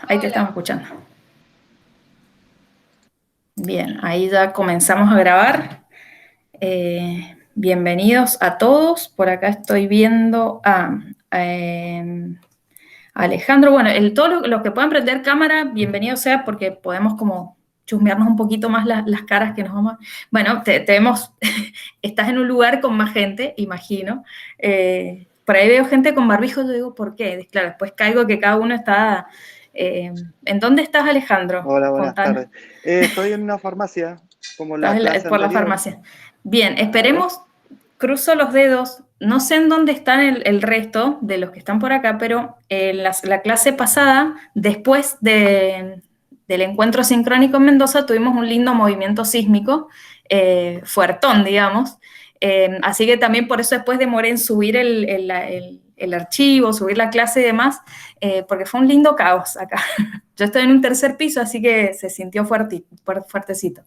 Ahí te estamos escuchando. Bien, ahí ya comenzamos a grabar. Bienvenidos a todos. Por acá estoy viendo a Alejandro. Bueno, todos los que puedan prender cámara, bienvenido sea porque podemos como chusmearnos un poquito más las caras que nos vamos. Bueno, te vemos, estás en un lugar con más gente, imagino. Por ahí veo gente con barbijo, yo digo, ¿por qué? Claro, después caigo que cada uno está... ¿En dónde estás, Alejandro? Hola, buenas Contanos. tardes. Estoy en una farmacia, como en la clase Por la anterior. farmacia. Bien, A ver. esperemos, cruzo los dedos. No sé en dónde están el resto de los que están por acá, pero la clase pasada, después del encuentro sincrónico en Mendoza, tuvimos un lindo movimiento sísmico, fuertón, digamos. Así que también por eso después demoré en subir el archivo, subir la clase y demás, porque fue un lindo caos acá. Yo estoy en un tercer piso, así que se sintió fuertecito.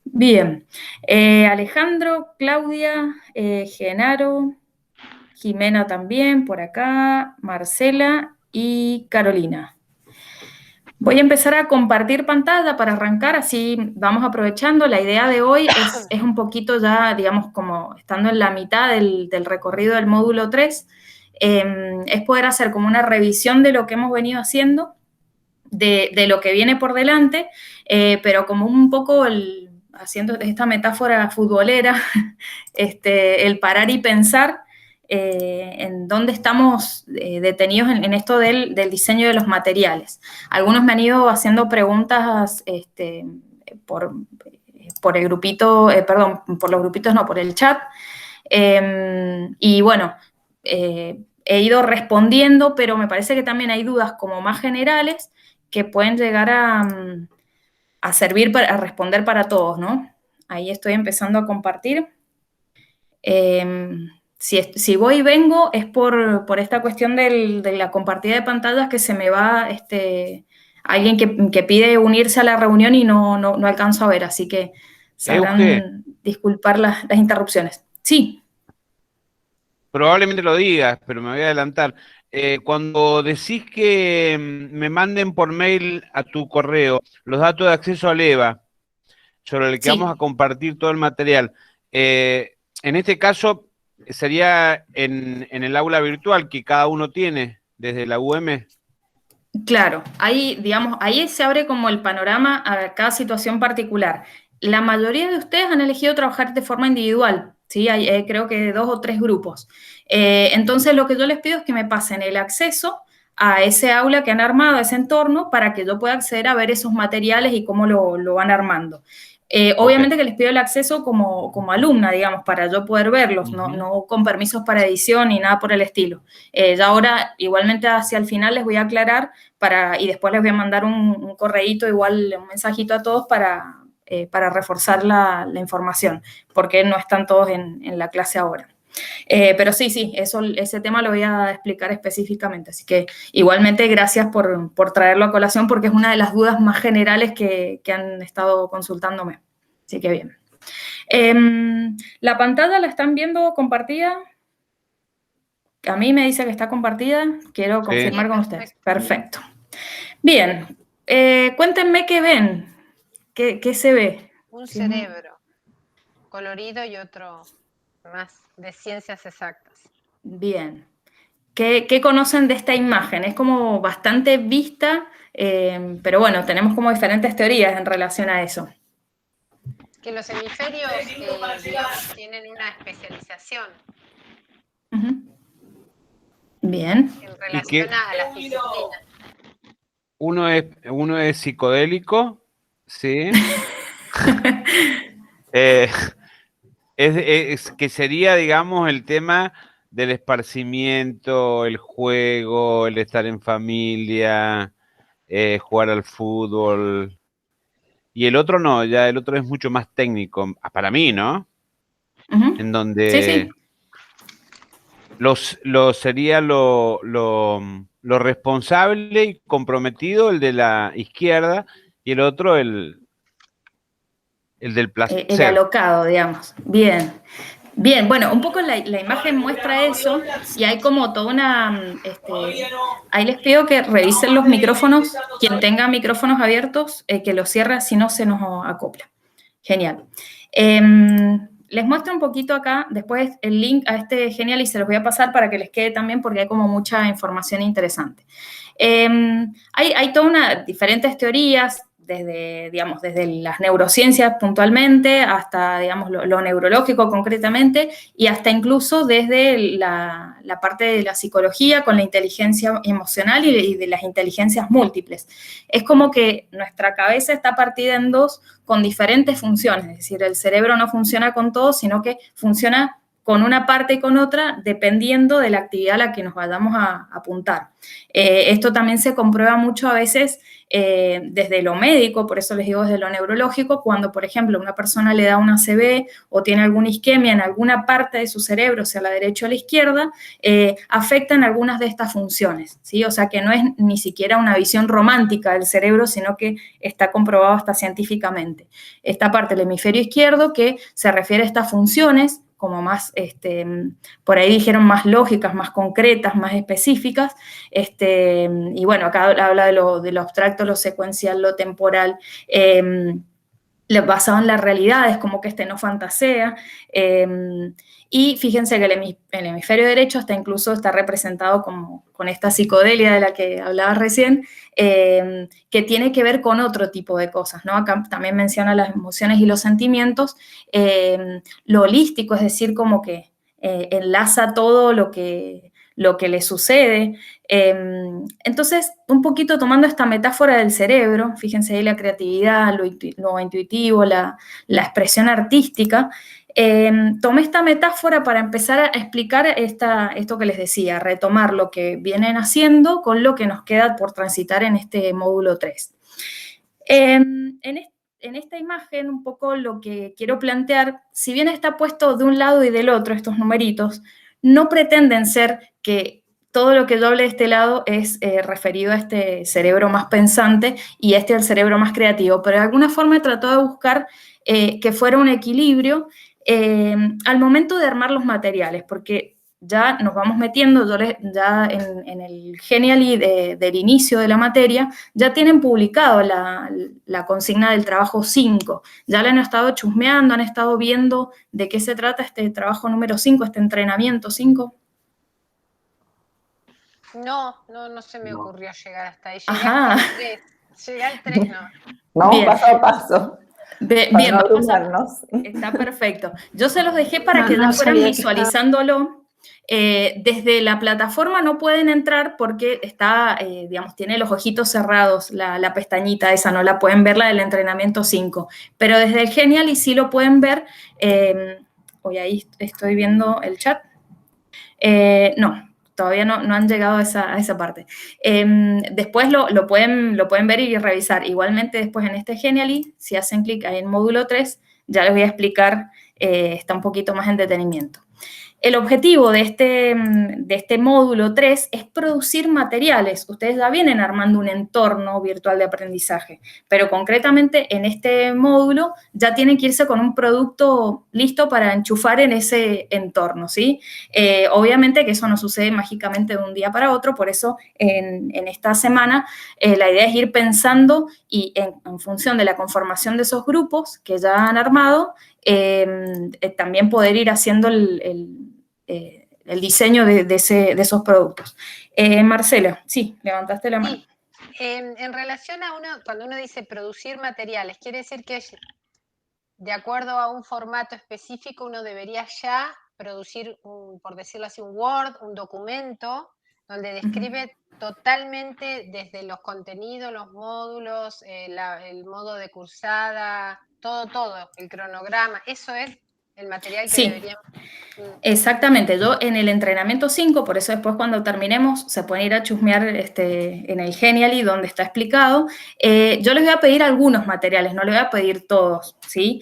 Bien, Alejandro, Claudia, Genaro, Jimena también por acá, Marcela y Carolina. Voy a empezar a compartir pantalla para arrancar, así vamos aprovechando. La idea de hoy es un poquito ya, digamos, como estando en la mitad del recorrido del módulo 3, es poder hacer como una revisión de lo que hemos venido haciendo, de lo que viene por delante, pero como un poco haciendo esta metáfora futbolera, el parar y pensar en dónde estamos detenidos en esto del diseño de los materiales. Algunos me han ido haciendo preguntas por el grupito, perdón, por los grupitos, no, por el chat. Y bueno, he ido respondiendo, pero me parece que también hay dudas como más generales que pueden llegar a servir para a responder para todos, ¿no? Ahí estoy empezando a compartir. Si voy y vengo es por esta cuestión de la compartida de pantallas que se me va alguien que pide unirse a la reunión y no alcanzo a ver, así que Euge, sabrán disculpar las interrupciones. Sí, probablemente lo digas, pero me voy a adelantar. Cuando decís que me manden por mail a tu correo los datos de acceso al EVA, sobre el que vamos a sí, compartir todo el material, en este caso sería en el aula virtual que cada uno tiene desde la UM. claro, ahí, digamos, ahí se abre como el panorama a cada situación particular. La mayoría de ustedes han elegido trabajar de forma individual, ¿sí? Hay, creo que 2 o 3 grupos. Entonces, lo que yo les pido es que me pasen el acceso a ese aula que han armado, a ese entorno, para que yo pueda acceder a ver esos materiales y cómo lo van armando. Ok. Obviamente que les pido el acceso como alumna, digamos, para yo poder verlos, no con permisos para edición ni nada por el estilo. Ya ahora, igualmente hacia el final les voy a aclarar y después les voy a mandar un correíto, igual un mensajito a todos para reforzar la información, porque no están todos en la clase ahora. Pero sí, ese tema lo voy a explicar específicamente. Así que igualmente gracias por traerlo a colación porque es una de las dudas más generales que han estado consultándome. Así que bien. ¿La pantalla la están viendo compartida? A mí me dice que está compartida. Quiero confirmar con ustedes. Perfecto. Bien. Cuéntenme qué ven. ¿Qué se ve? Un cerebro colorido y otro más de ciencias exactas. Bien. ¿Qué conocen de esta imagen? Es como bastante vista, pero bueno, tenemos como diferentes teorías en relación a eso. Que los hemisferios, digamos, tienen una especialización Bien. en Y relación que a las disciplinas. uno es psicodélico, ¿sí? Eh, es que sería, digamos, el tema del esparcimiento, el juego, el estar en familia, jugar al fútbol. Y el otro no, ya el otro es mucho más técnico, para mí, ¿no? En Sí, donde sí. sería lo responsable y comprometido el de la izquierda y el otro el del El placer. alocado, digamos. Bien. Bien, bueno, un poco la imagen muestra eso y hay como toda una... ahí les pido que revisen los micrófonos, quien tenga micrófonos abiertos, que los cierre, si no se nos acopla. Genial. Les muestro un poquito acá, después el link a este Genial y se los voy a pasar para que les quede también porque hay como mucha información interesante. Hay todas diferentes teorías, digamos, desde las neurociencias puntualmente hasta, digamos, lo neurológico concretamente y hasta incluso desde la parte de la psicología con la inteligencia emocional y de las inteligencias múltiples. Es como que nuestra cabeza está partida en dos con diferentes funciones, es decir, el cerebro no funciona con todo, sino que funciona con una parte y con otra, dependiendo de la actividad a la que nos vayamos a apuntar. Esto también se comprueba mucho a veces desde lo médico, por eso les digo desde lo neurológico, cuando, por ejemplo, una persona le da una ACV o tiene alguna isquemia en alguna parte de su cerebro, sea la derecha o la izquierda, afectan algunas de estas funciones, ¿sí? O sea que no es ni siquiera una visión romántica del cerebro, sino que está comprobado hasta científicamente. Esta parte del hemisferio izquierdo que se refiere a estas funciones, como más, por ahí dijeron más lógicas, más concretas, más específicas, y bueno, acá habla de lo abstracto, lo secuencial, lo temporal, basado en las realidades, como que no fantasea, y fíjense que el hemisferio derecho incluso está representado con esta psicodelia de la que hablaba recién, que tiene que ver con otro tipo de cosas, ¿no? Acá también menciona las emociones y los sentimientos, lo holístico, es decir, como que enlaza todo lo que le sucede. Entonces, un poquito tomando esta metáfora del cerebro, fíjense ahí la creatividad, lo intuitivo, la expresión artística, tomé esta metáfora para empezar a explicar esto que les decía, retomar lo que vienen haciendo con lo que nos queda por transitar en este módulo 3. En esta imagen, un poco lo que quiero plantear, si bien está puesto de un lado y del otro estos numeritos, no pretenden ser que todo lo que yo hable de este lado es referido a este cerebro más pensante y el cerebro más creativo, pero de alguna forma he tratado de buscar que fuera un equilibrio al momento de armar los materiales, porque ya nos vamos metiendo, ya en el Genially del inicio de la materia, ya tienen publicado la consigna del trabajo 5, ya la han estado chusmeando, han estado viendo de qué se trata este trabajo número 5, este entrenamiento 5. No se me ocurrió llegar hasta ahí. Llegué al 3, no. Vamos paso a paso. Bien, no abrumarnos. Está perfecto. Yo se los dejé para que ya fueran visualizándolo. Desde la plataforma no pueden entrar porque está, digamos, tiene los ojitos cerrados, la pestañita esa, no la pueden ver, la del entrenamiento 5. Pero desde el Genially sí lo pueden ver. Hoy ahí estoy viendo el chat. No. Todavía no han llegado a esa parte. Después lo pueden ver y revisar. Igualmente después en este Genially, si hacen clic ahí en módulo 3, ya les voy a explicar, está un poquito más en detenimiento. El objetivo de este módulo 3 es producir materiales. Ustedes ya vienen armando un entorno virtual de aprendizaje, pero concretamente en este módulo ya tienen que irse con un producto listo para enchufar en ese entorno, ¿sí? Obviamente que eso no sucede mágicamente de un día para otro, por eso en esta semana la idea es ir pensando y en función de la conformación de esos grupos que ya han armado, también poder ir haciendo el diseño de esos productos. Marcela, sí, levantaste la mano. Sí. En relación a cuando uno dice producir materiales, quiere decir que de acuerdo a un formato específico uno debería ya producir, por decirlo así, un Word, un documento, donde describe totalmente desde los contenidos, los módulos, el modo de cursada, todo, el cronograma. Eso es el material que deberíamos... Exactamente, yo en el entrenamiento 5, por eso después cuando terminemos se pueden ir a chusmear en el Genially donde está explicado. Yo les voy a pedir algunos materiales, no les voy a pedir todos, ¿sí?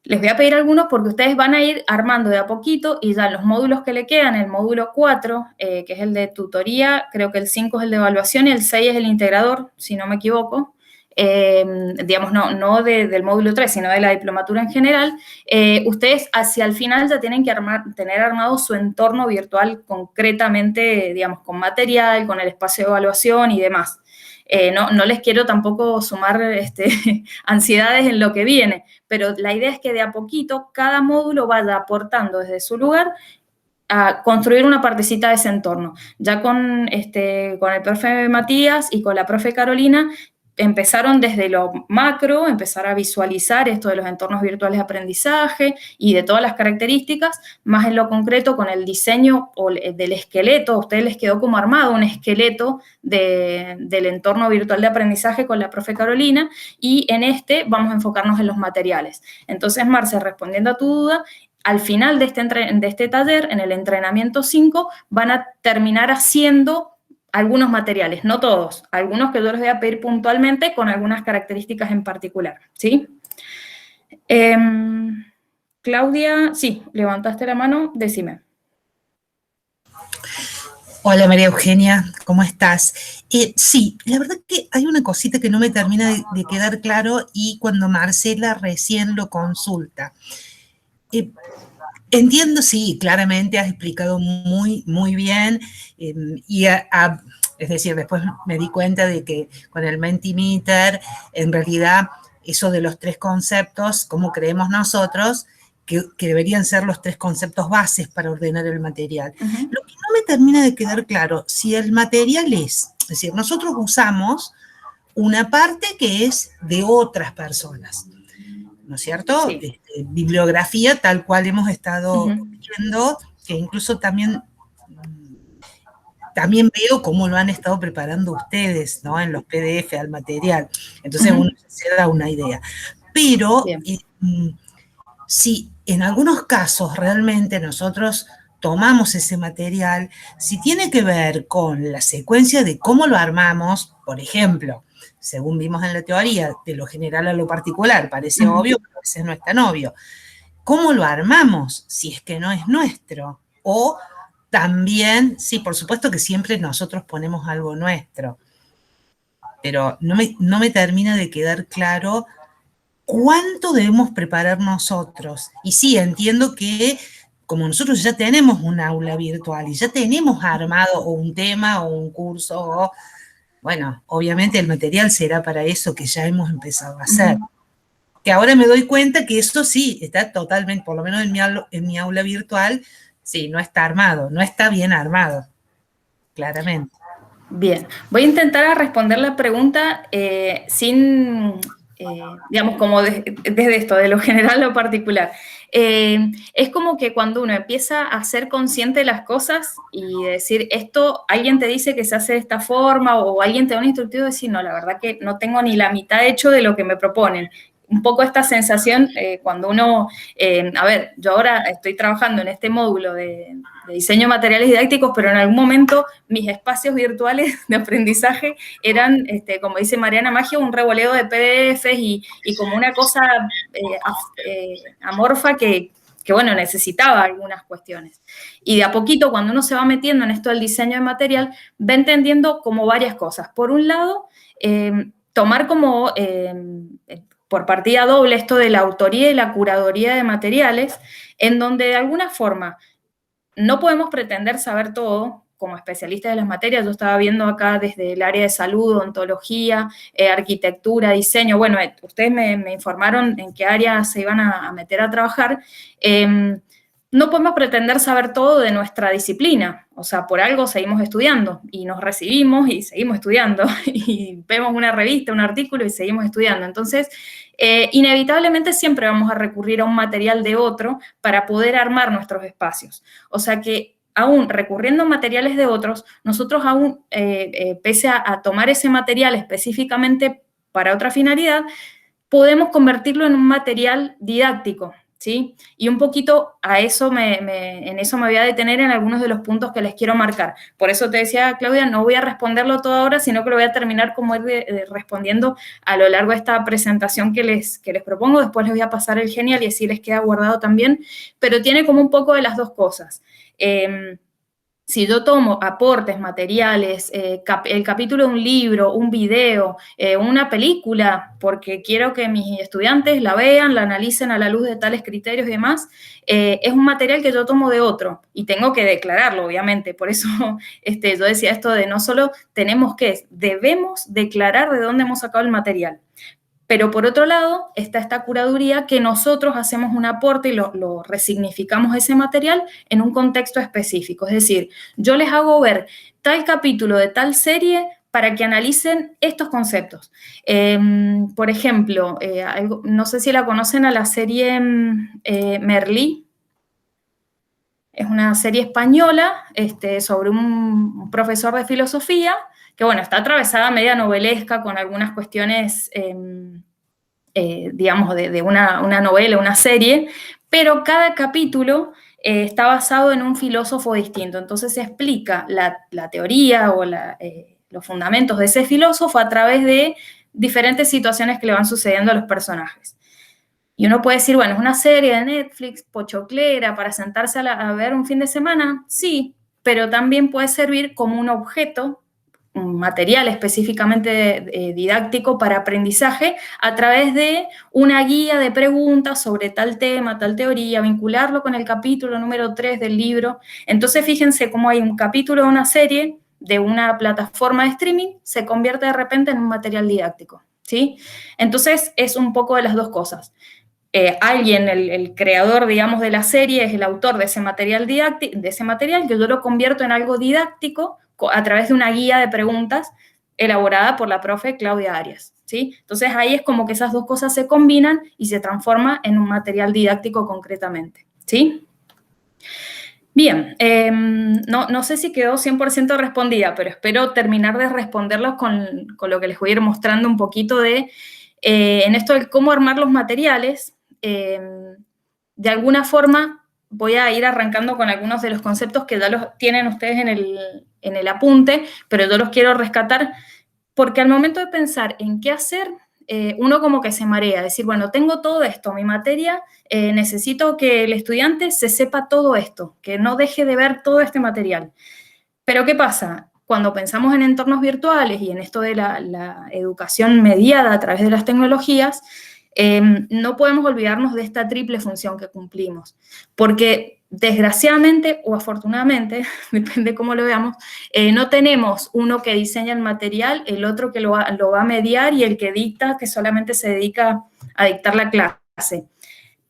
Les voy a pedir algunos porque ustedes van a ir armando de a poquito y ya los módulos que le quedan, el módulo 4, que es el de tutoría, creo que el 5 es el de evaluación y el 6 es el integrador, si no me equivoco. digamos, no del módulo 3, sino de la diplomatura en general, ustedes hacia el final ya tienen que tener armado su entorno virtual concretamente, digamos, con material, con el espacio de evaluación y demás. No les quiero tampoco sumar ansiedades en lo que viene, pero la idea es que de a poquito cada módulo vaya aportando desde su lugar a construir una partecita de ese entorno. Ya con el profe Matías y con la profe Carolina empezaron desde lo macro, empezar a visualizar esto de los entornos virtuales de aprendizaje y de todas las características, más en lo concreto con el diseño del esqueleto. A ustedes les quedó como armado un esqueleto del entorno virtual de aprendizaje con la profe Carolina, y en vamos a enfocarnos en los materiales. Entonces, Marce, respondiendo a tu duda, al final de este taller, en el entrenamiento 5, van a terminar haciendo algunos materiales, no todos, algunos que yo les voy a pedir puntualmente con algunas características en particular, ¿sí? Claudia, sí, levantaste la mano, decime. Hola María Eugenia, ¿cómo estás? Sí, la verdad que hay una cosita que no me termina de quedar claro, y cuando Marcela recién lo consulta. Entiendo, sí, claramente has explicado muy, muy bien, es decir, después me di cuenta de que con el Mentimeter, en realidad, eso de los 3 conceptos, como creemos nosotros, que deberían ser los 3 conceptos bases para ordenar el material. Lo que no me termina de quedar claro, si el material es decir, nosotros usamos una parte que es de otras personas, ¿no es cierto? Sí. Bibliografía tal cual hemos estado viendo, que incluso también veo cómo lo han estado preparando ustedes, ¿no? En los PDF al material. Entonces uno se da una idea. Pero si en algunos casos realmente nosotros tomamos ese material, si tiene que ver con la secuencia de cómo lo armamos, por ejemplo, según vimos en la teoría, de lo general a lo particular, parece obvio, pero a veces no es tan obvio. ¿Cómo lo armamos si es que no es nuestro? O también, sí, por supuesto que siempre nosotros ponemos algo nuestro, pero no me termina de quedar claro cuánto debemos preparar nosotros. Y sí, entiendo que como nosotros ya tenemos un aula virtual y ya tenemos armado o un tema o un curso o... Bueno, obviamente el material será para eso que ya hemos empezado a hacer. Que ahora me doy cuenta que eso sí, está totalmente, por lo menos en mi aula virtual, sí, no está armado, no está bien armado, claramente. Bien, voy a intentar responder la pregunta sin, digamos, como desde esto, de lo general a lo particular. Es como que cuando uno empieza a ser consciente de las cosas y decir, esto, alguien te dice que se hace de esta forma, o alguien te da un instructivo y decir, no, la verdad que no tengo ni la mitad hecho de lo que me proponen. Un poco esta sensación cuando uno, a ver, yo ahora estoy trabajando en este módulo de diseño de materiales didácticos, pero en algún momento mis espacios virtuales de aprendizaje eran, como dice Mariana Maggio, un revoleo de PDFs y como una cosa amorfa que bueno, necesitaba algunas cuestiones. Y de a poquito, cuando uno se va metiendo en esto del diseño de material, va entendiendo como varias cosas. Por un lado, tomar como... por partida doble esto de la autoría y la curaduría de materiales, en donde de alguna forma no podemos pretender saber todo como especialistas de las materias. Yo estaba viendo acá desde el área de salud, odontología, arquitectura, diseño. Bueno, ustedes me informaron en qué área se iban a meter a trabajar. No podemos pretender saber todo de nuestra disciplina, o sea, por algo seguimos estudiando y nos recibimos y seguimos estudiando y vemos una revista, un artículo y seguimos estudiando. Entonces, inevitablemente siempre vamos a recurrir a un material de otro para poder armar nuestros espacios. O sea que aún recurriendo a materiales de otros, nosotros aún, pese a tomar ese material específicamente para otra finalidad, podemos convertirlo en un material didáctico, ¿sí? Y un poquito en eso me voy a detener en algunos de los puntos que les quiero marcar. Por eso te decía, Claudia, no voy a responderlo todo ahora, sino que lo voy a terminar como respondiendo a lo largo de esta presentación que les propongo. Después les voy a pasar el Genial y así les queda guardado también, pero tiene como un poco de las dos cosas. Si yo tomo aportes, materiales, el capítulo de un libro, un video, una película, porque quiero que mis estudiantes la vean, la analicen a la luz de tales criterios y demás, es un material que yo tomo de otro y tengo que declararlo, obviamente. Por eso yo decía esto de no solo debemos declarar de dónde hemos sacado el material. Pero por otro lado está esta curaduría que nosotros hacemos un aporte y lo resignificamos ese material en un contexto específico. Es decir, yo les hago ver tal capítulo de tal serie para que analicen estos conceptos. Por ejemplo, no sé si la conocen a la serie Merlí. Es una serie española sobre un profesor de filosofía que, bueno, está atravesada media novelesca con algunas cuestiones, digamos, de una novela, una serie, pero cada capítulo está basado en un filósofo distinto. Entonces se explica la teoría o los fundamentos de ese filósofo a través de diferentes situaciones que le van sucediendo a los personajes. Y uno puede decir, bueno, es una serie de Netflix, pochoclera, para sentarse a ver un fin de semana. Sí, pero también puede servir como un objeto, un material específicamente didáctico para aprendizaje a través de una guía de preguntas sobre tal tema, tal teoría, vincularlo con el capítulo número 3 del libro. Entonces, fíjense cómo hay un capítulo de una serie de una plataforma de streaming, se convierte de repente en un material didáctico, ¿sí? Entonces, es un poco de las dos cosas. Alguien, el creador, digamos, de la serie, es el autor de ese material que yo lo convierto en algo didáctico a través de una guía de preguntas elaborada por la profe Claudia Arias, ¿sí? Entonces ahí es como que esas dos cosas se combinan y se transforma en un material didáctico concretamente, ¿sí? Bien, no sé si quedó 100% respondida, pero espero terminar de responderlos con lo que les voy a ir mostrando un poquito en esto de cómo armar los materiales. De alguna forma voy a ir arrancando con algunos de los conceptos que ya los tienen ustedes en el apunte, pero yo los quiero rescatar porque al momento de pensar en qué hacer, uno como que se marea, decir, bueno, tengo todo esto, mi materia, necesito que el estudiante se sepa todo esto, que no deje de ver todo este material. Pero ¿qué pasa? Cuando pensamos en entornos virtuales y en esto de la educación mediada a través de las tecnologías, no podemos olvidarnos de esta triple función que cumplimos, porque desgraciadamente o afortunadamente, depende cómo lo veamos, no tenemos uno que diseña el material, el otro que lo va a mediar y el que dicta, que solamente se dedica a dictar la clase.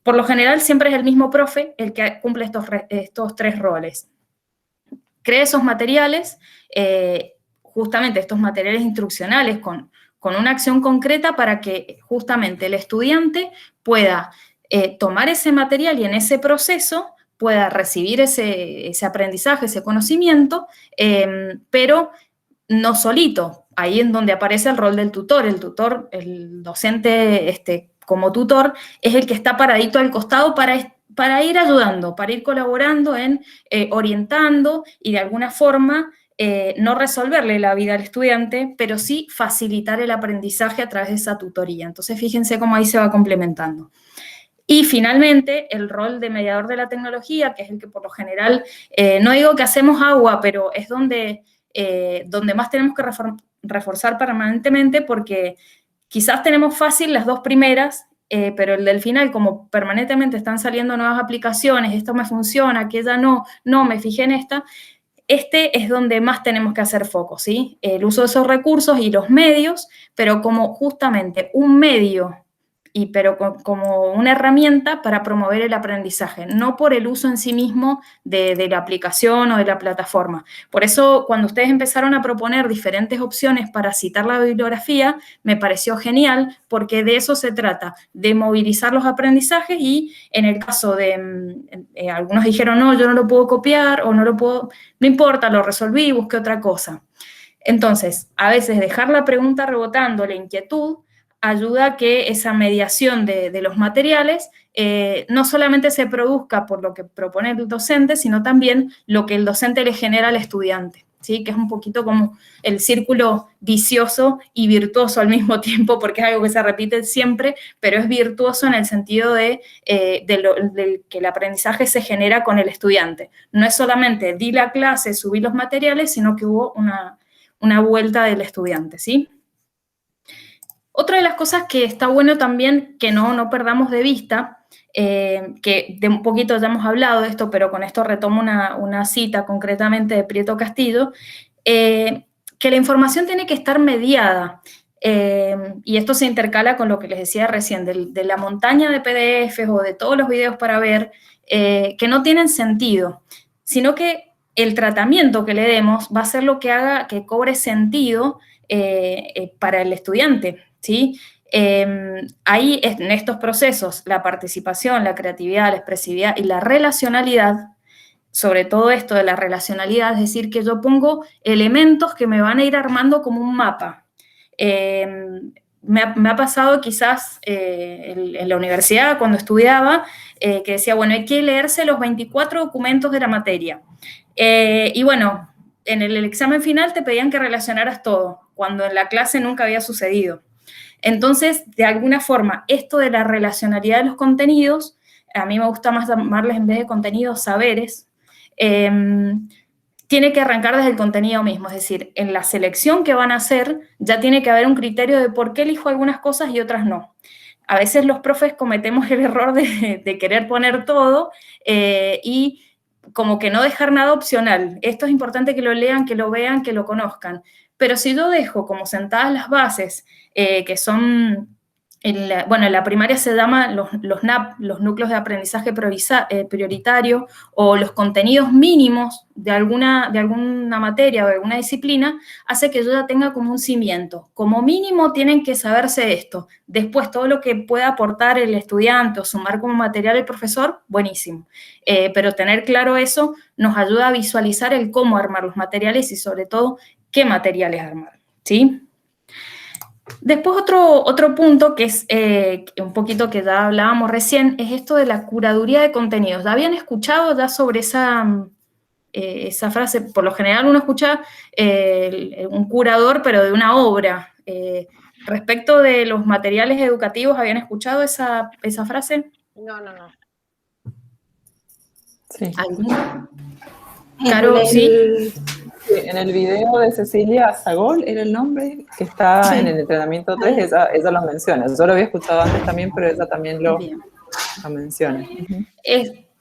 Por lo general siempre es el mismo profe el que cumple estos tres roles. Crea esos materiales, justamente estos materiales instruccionales con una acción concreta para que justamente el estudiante pueda tomar ese material y en ese proceso pueda recibir ese aprendizaje, ese conocimiento, pero no solito. Ahí es donde aparece el rol del tutor. El docente como tutor, es el que está paradito al costado para ir ayudando, para ir colaborando en orientando y de alguna forma no resolverle la vida al estudiante, pero sí facilitar el aprendizaje a través de esa tutoría. Entonces, fíjense cómo ahí se va complementando. Y finalmente, el rol de mediador de la tecnología, que es el que por lo general, no digo que hacemos agua, pero es donde más tenemos que reforzar permanentemente, porque quizás tenemos fácil las dos primeras, pero el del final, como permanentemente están saliendo nuevas aplicaciones, esto me funciona, aquella no, me fijé en esta, es donde más tenemos que hacer foco, ¿sí? El uso de esos recursos y los medios, pero como justamente un medio, pero como una herramienta para promover el aprendizaje, no por el uso en sí mismo de la aplicación o de la plataforma. Por eso, cuando ustedes empezaron a proponer diferentes opciones para citar la bibliografía, me pareció genial, porque de eso se trata, de movilizar los aprendizajes y en el caso de algunos dijeron, no, yo no lo puedo copiar o no importa, lo resolví, busqué otra cosa. Entonces, a veces dejar la pregunta rebotando, la inquietud, ayuda a que esa mediación de los materiales no solamente se produzca por lo que propone el docente, sino también lo que el docente le genera al estudiante. ¿sí? Que es un poquito como el círculo vicioso y virtuoso al mismo tiempo, porque es algo que se repite siempre, pero es virtuoso en el sentido de que el aprendizaje se genera con el estudiante. No es solamente di la clase, subí los materiales, sino que hubo una vuelta del estudiante, ¿sí? Otra de las cosas que está bueno también que no perdamos de vista, que de un poquito ya hemos hablado de esto, pero con esto retomo una cita concretamente de Prieto Castillo, que la información tiene que estar mediada, y esto se intercala con lo que les decía recién, de la montaña de PDFs o de todos los videos para ver, que no tienen sentido, sino que el tratamiento que le demos va a ser lo que haga que cobre sentido para el estudiante, ¿sí? Ahí en estos procesos, la participación, la creatividad, la expresividad y la relacionalidad, sobre todo esto de la relacionalidad, es decir, que yo pongo elementos que me van a ir armando como un mapa. Me ha pasado quizás en la universidad, cuando estudiaba, que decía, bueno, hay que leerse los 24 documentos de la materia. Y bueno, en el examen final te pedían que relacionaras todo, cuando en la clase nunca había sucedido. Entonces, de alguna forma, esto de la relacionalidad de los contenidos, a mí me gusta más llamarles en vez de contenidos, saberes, tiene que arrancar desde el contenido mismo, es decir, en la selección que van a hacer ya tiene que haber un criterio de por qué elijo algunas cosas y otras no. A veces los profes cometemos el error de querer poner todo y como que no dejar nada opcional. Esto es importante que lo lean, que lo vean, que lo conozcan. Pero si yo dejo como sentadas las bases, que son, en la primaria se llama los NAP, los núcleos de aprendizaje prioritario, o los contenidos mínimos de alguna materia o de alguna disciplina, hace que yo ya tenga como un cimiento. Como mínimo tienen que saberse esto. Después, todo lo que pueda aportar el estudiante o sumar como material el profesor, buenísimo. Pero tener claro eso nos ayuda a visualizar el cómo armar los materiales y sobre todo qué materiales armar, ¿sí? Después otro punto que es un poquito que ya hablábamos recién, es esto de la curaduría de contenidos. ¿Ya habían escuchado ya sobre esa frase? Por lo general uno escucha un curador, pero de una obra. Respecto de los materiales educativos, ¿habían escuchado esa frase? No. Sí. ¿Alguno? Claro, sí. En el video de Cecilia Zagol, era el nombre, que está Sí. en el entrenamiento 3, ella lo menciona. Yo lo había escuchado antes también, pero ella también lo menciona. Uh-huh.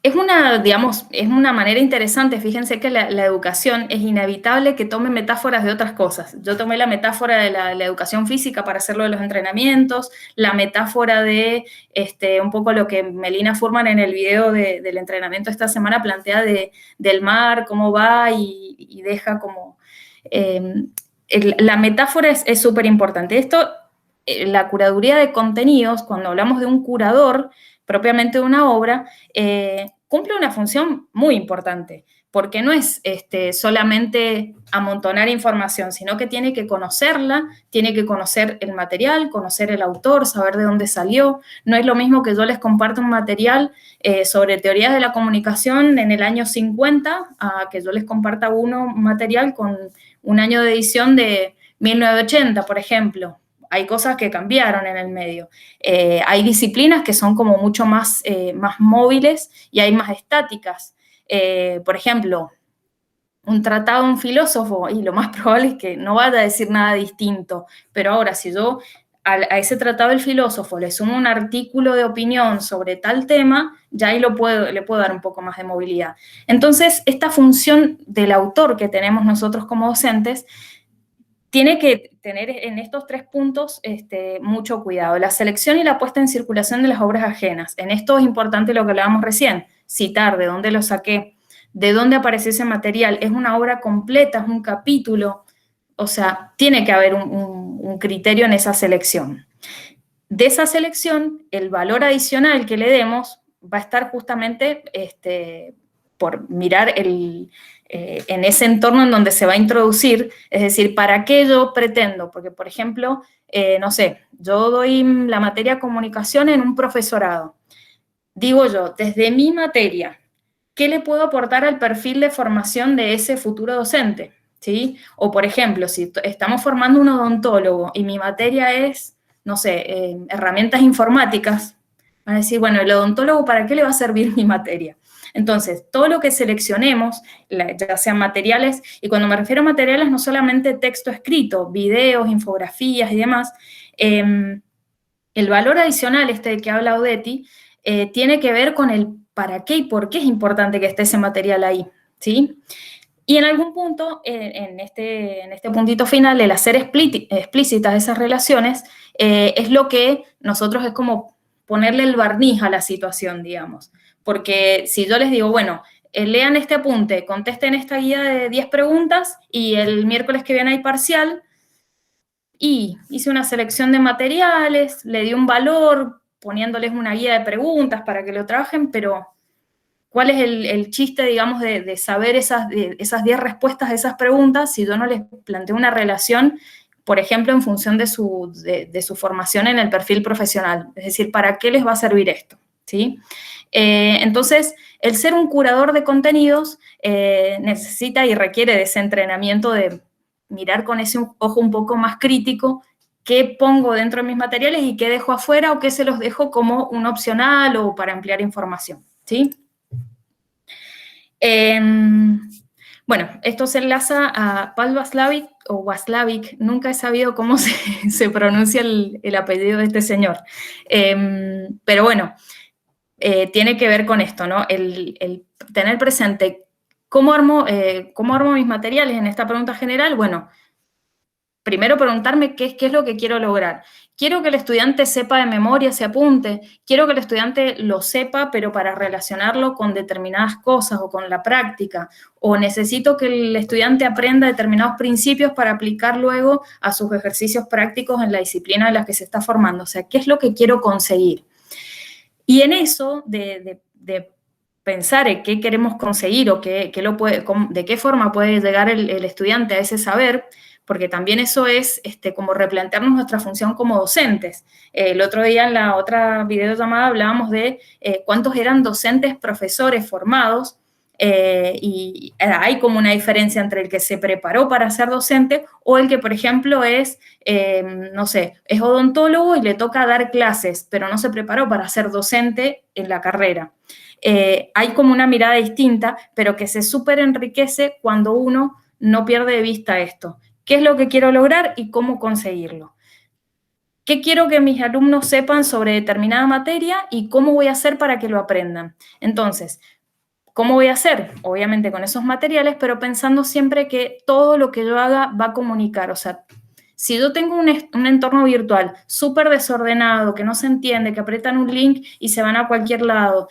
Es una manera interesante. Fíjense que la educación es inevitable que tome metáforas de otras cosas. Yo tomé la metáfora de la educación física para hacerlo de los entrenamientos, la metáfora de un poco lo que Melina Furman en el video del entrenamiento esta semana plantea del mar, cómo va y deja como... la metáfora es súper importante. Esto, la curaduría de contenidos, cuando hablamos de un curador, propiamente de una obra, cumple una función muy importante, porque no es solamente amontonar información, sino que tiene que conocerla, tiene que conocer el material, conocer el autor, saber de dónde salió. No es lo mismo que yo les comparto un material sobre teorías de la comunicación en el año 50, a que yo les comparta un material con un año de edición de 1980, por ejemplo. Hay cosas que cambiaron en el medio. Hay disciplinas que son como mucho más móviles y hay más estáticas. Por ejemplo, un tratado de un filósofo, y lo más probable es que no vaya a decir nada distinto. Pero ahora, si yo a ese tratado del filósofo le sumo un artículo de opinión sobre tal tema, ya ahí le puedo dar un poco más de movilidad. Entonces, esta función del autor que tenemos nosotros como docentes tiene que tener en estos 3 puntos mucho cuidado. La selección y la puesta en circulación de las obras ajenas. En esto es importante lo que hablábamos recién, citar de dónde lo saqué, de dónde apareció ese material. Es una obra completa, es un capítulo. O sea, tiene que haber un criterio en esa selección. De esa selección, el valor adicional que le demos va a estar justamente por mirar en ese entorno en donde se va a introducir, es decir, ¿para qué yo pretendo? Porque, por ejemplo, no sé, yo doy la materia comunicación en un profesorado. Digo yo, desde mi materia, ¿qué le puedo aportar al perfil de formación de ese futuro docente? ¿sí? O, por ejemplo, si estamos formando un odontólogo y mi materia es, no sé, herramientas informáticas, van a decir, bueno, el odontólogo, ¿para qué le va a servir mi materia? Entonces, todo lo que seleccionemos, ya sean materiales, y cuando me refiero a materiales, no solamente texto escrito, videos, infografías y demás, el valor adicional este que habla Odetti tiene que ver con el para qué y por qué es importante que esté ese material ahí, ¿sí? Y en algún punto, en este puntito final, el hacer explícitas esas relaciones es lo que nosotros es como ponerle el barniz a la situación, digamos. Porque si yo les digo, bueno, lean este apunte, contesten esta guía de 10 preguntas y el miércoles que viene hay parcial, y hice una selección de materiales, le di un valor poniéndoles una guía de preguntas para que lo trabajen, pero ¿cuál es el chiste, digamos, de saber esas 10 respuestas a esas preguntas si yo no les planteo una relación, por ejemplo, en función de su formación en el perfil profesional? Es decir, ¿para qué les va a servir esto? ¿Sí? Entonces, el ser un curador de contenidos necesita y requiere de ese entrenamiento de mirar con ese ojo un poco más crítico qué pongo dentro de mis materiales y qué dejo afuera o qué se los dejo como un opcional o para ampliar información, ¿sí? Bueno, esto se enlaza a Paul Watzlawick, o Watzlawick, nunca he sabido cómo se pronuncia el apellido de este señor. Pero bueno, tiene que ver con esto, ¿no? El tener presente cómo armo mis materiales en esta pregunta general. Bueno, primero preguntarme qué es lo que quiero lograr. Quiero que el estudiante sepa de memoria, se apunte. Quiero que el estudiante lo sepa, pero para relacionarlo con determinadas cosas o con la práctica. O necesito que el estudiante aprenda determinados principios para aplicar luego a sus ejercicios prácticos en la disciplina en la que se está formando. O sea, ¿qué es lo que quiero conseguir? Y en eso de pensar en qué queremos conseguir o de qué forma puede llegar el estudiante a ese saber, porque también eso es como replantearnos nuestra función como docentes. El otro día en la otra videollamada hablábamos de cuántos eran docentes, profesores formados, y hay como una diferencia entre el que se preparó para ser docente o el que, por ejemplo, no sé, es odontólogo y le toca dar clases, pero no se preparó para ser docente en la carrera. Hay como una mirada distinta, pero que se súper enriquece cuando uno no pierde de vista esto. ¿Qué es lo que quiero lograr y cómo conseguirlo? ¿Qué quiero que mis alumnos sepan sobre determinada materia y cómo voy a hacer para que lo aprendan? Entonces, ¿cómo voy a hacer? Obviamente con esos materiales, pero pensando siempre que todo lo que yo haga va a comunicar. O sea, si yo tengo un entorno virtual súper desordenado, que no se entiende, que aprietan un link y se van a cualquier lado,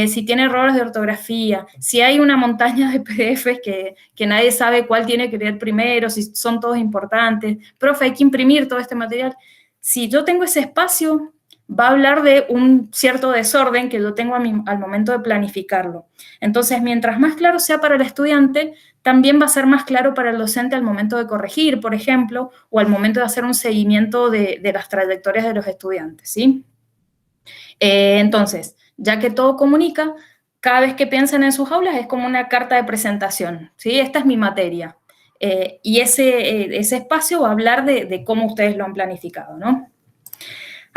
si tiene errores de ortografía, si hay una montaña de PDFs que nadie sabe cuál tiene que leer primero, si son todos importantes, profe, hay que imprimir todo este material. Si yo tengo ese espacio, va a hablar de un cierto desorden que yo tengo al momento de planificarlo. Entonces, mientras más claro sea para el estudiante, también va a ser más claro para el docente al momento de corregir, por ejemplo, o al momento de hacer un seguimiento de las trayectorias de los estudiantes, ¿sí? Entonces, ya que todo comunica, cada vez que piensen en sus aulas es como una carta de presentación, ¿sí? Esta es mi materia. Y ese espacio va a hablar de cómo ustedes lo han planificado, ¿no?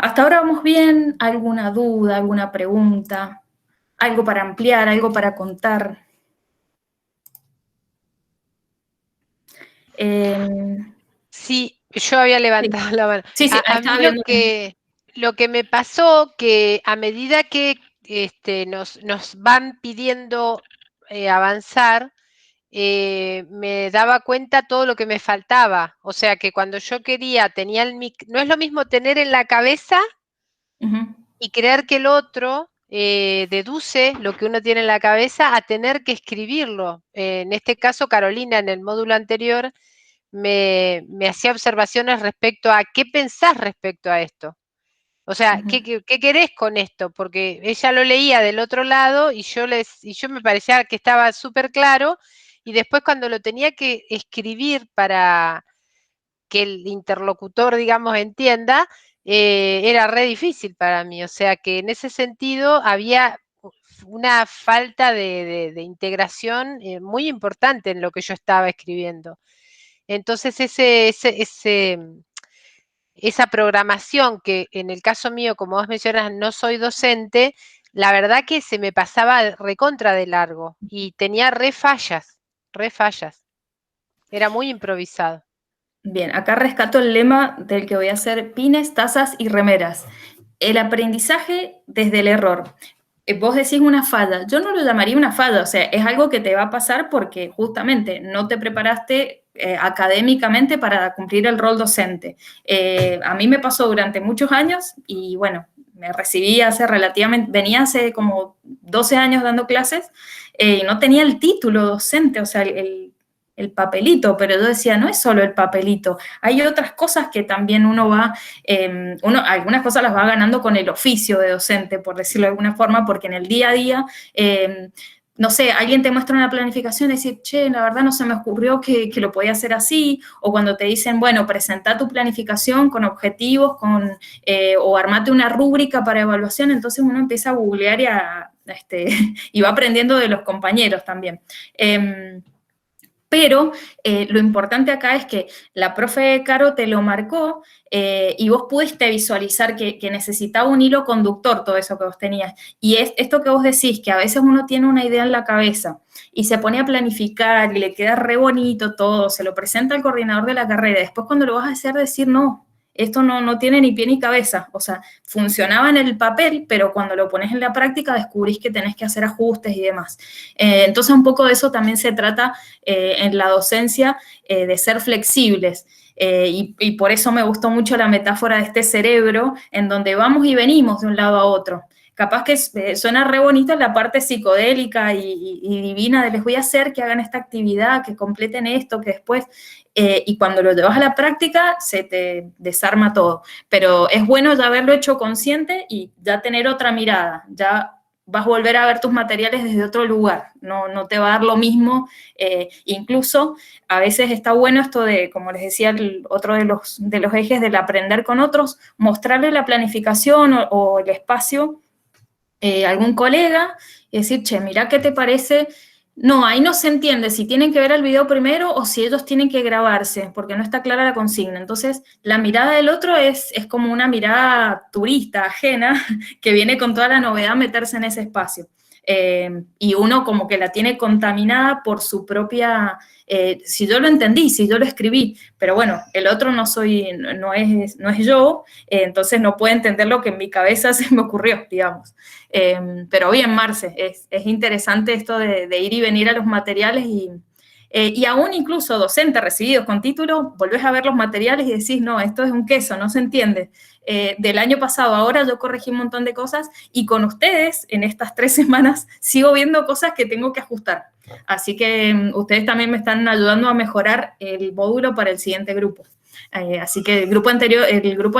Hasta ahora vamos bien. ¿Alguna duda, alguna pregunta? ¿Algo para ampliar, algo para contar? Sí, yo había levantado la mano. Sí, ahí A mí estaba viendo. lo que me pasó, que a medida que nos van pidiendo avanzar, me daba cuenta todo lo que me faltaba. O sea que cuando yo quería, no es lo mismo tener en la cabeza y creer que el otro deduce lo que uno tiene en la cabeza a tener que escribirlo. En este caso, Carolina, en el módulo anterior, me hacía observaciones respecto a qué pensás respecto a esto. O sea, ¿qué querés con esto? Porque ella lo leía del otro lado y yo me parecía que estaba súper claro, y después cuando lo tenía que escribir para que el interlocutor, digamos, entienda, era re difícil para mí. O sea que en ese sentido una falta de integración muy importante en lo que yo estaba escribiendo. Entonces esa programación que en el caso mío, como vos mencionas, no soy docente, la verdad que se me pasaba recontra de largo y tenía re fallas. Era muy improvisado. Bien, acá rescato el lema del que voy a hacer pines, tazas y remeras. El aprendizaje desde el error. Vos decís una falla, yo no lo llamaría una falla, o sea, es algo que te va a pasar porque justamente no te preparaste académicamente para cumplir el rol docente. A mí me pasó durante muchos años y bueno, me recibí venía hace como 12 años dando clases y no tenía el título docente, o sea, el papelito, pero yo decía, no es solo el papelito, hay otras cosas que también algunas cosas las va ganando con el oficio de docente, por decirlo de alguna forma, porque en el día a día, no sé, alguien te muestra una planificación y decir, che, la verdad no se me ocurrió que lo podía hacer así, o cuando te dicen, bueno, presenta tu planificación con objetivos, o armate una rúbrica para evaluación, entonces uno empieza a googlear y va aprendiendo de los compañeros también. Pero lo importante acá es que la profe Caro te lo marcó y vos pudiste visualizar que necesitaba un hilo conductor todo eso que vos tenías. Y es esto que vos decís, que a veces uno tiene una idea en la cabeza y se pone a planificar y le queda re bonito todo, se lo presenta al coordinador de la carrera. Después cuando lo vas a hacer decir, no, esto no tiene ni pie ni cabeza. O sea, funcionaba en el papel, pero cuando lo pones en la práctica descubrís que tenés que hacer ajustes y demás. Entonces, un poco de eso también se trata en la docencia, de ser flexibles. Y por eso me gustó mucho la metáfora de este cerebro, en donde vamos y venimos de un lado a otro. Capaz que suena re bonito la parte psicodélica y divina de les voy a hacer que hagan esta actividad, que completen esto, que después... y cuando lo llevas a la práctica, se te desarma todo. Pero es bueno ya haberlo hecho consciente y ya tener otra mirada, ya vas a volver a ver tus materiales desde otro lugar, no te va a dar lo mismo. Incluso a veces está bueno esto de, como les decía, otro de los ejes del aprender con otros, mostrarle la planificación o el espacio a algún colega y decir, che, mirá qué te parece. No, ahí no se entiende si tienen que ver el video primero o si ellos tienen que grabarse, porque no está clara la consigna. Entonces, la mirada del otro es como una mirada turista, ajena, que viene con toda la novedad a meterse en ese espacio. Y uno como que la tiene contaminada por su propia... si yo lo entendí, si yo lo escribí, pero bueno, el otro no es yo, entonces no puede entender lo que en mi cabeza se me ocurrió, digamos. Pero bien, Marce, es interesante esto de ir y venir a los materiales y aún incluso docentes recibidos con título, volvés a ver los materiales y decís, no, esto es un queso, no se entiende. Del año pasado ahora yo corregí un montón de cosas y con ustedes en estas 3 semanas sigo viendo cosas que tengo que ajustar. Así que ustedes también me están ayudando a mejorar el módulo para el siguiente grupo. Así que el grupo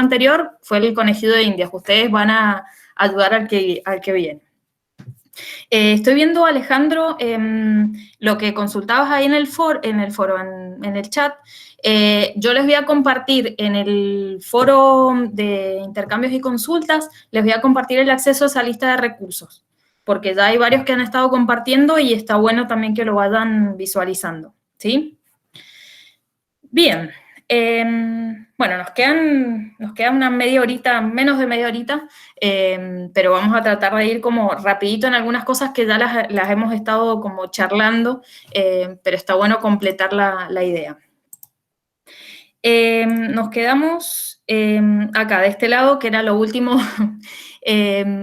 anterior fue el conejillo de Indias. Ustedes van a ayudar al que viene. Estoy viendo, Alejandro, lo que consultabas ahí en el chat. Yo les voy a compartir en el foro de intercambios y consultas, les voy a compartir el acceso a esa lista de recursos, porque ya hay varios que han estado compartiendo y está bueno también que lo vayan visualizando, ¿sí? Bien. Bueno, nos queda una media horita, menos de media horita, pero vamos a tratar de ir como rapidito en algunas cosas que ya las hemos estado como charlando, pero está bueno completar la idea. Nos quedamos acá, de este lado, que era lo último.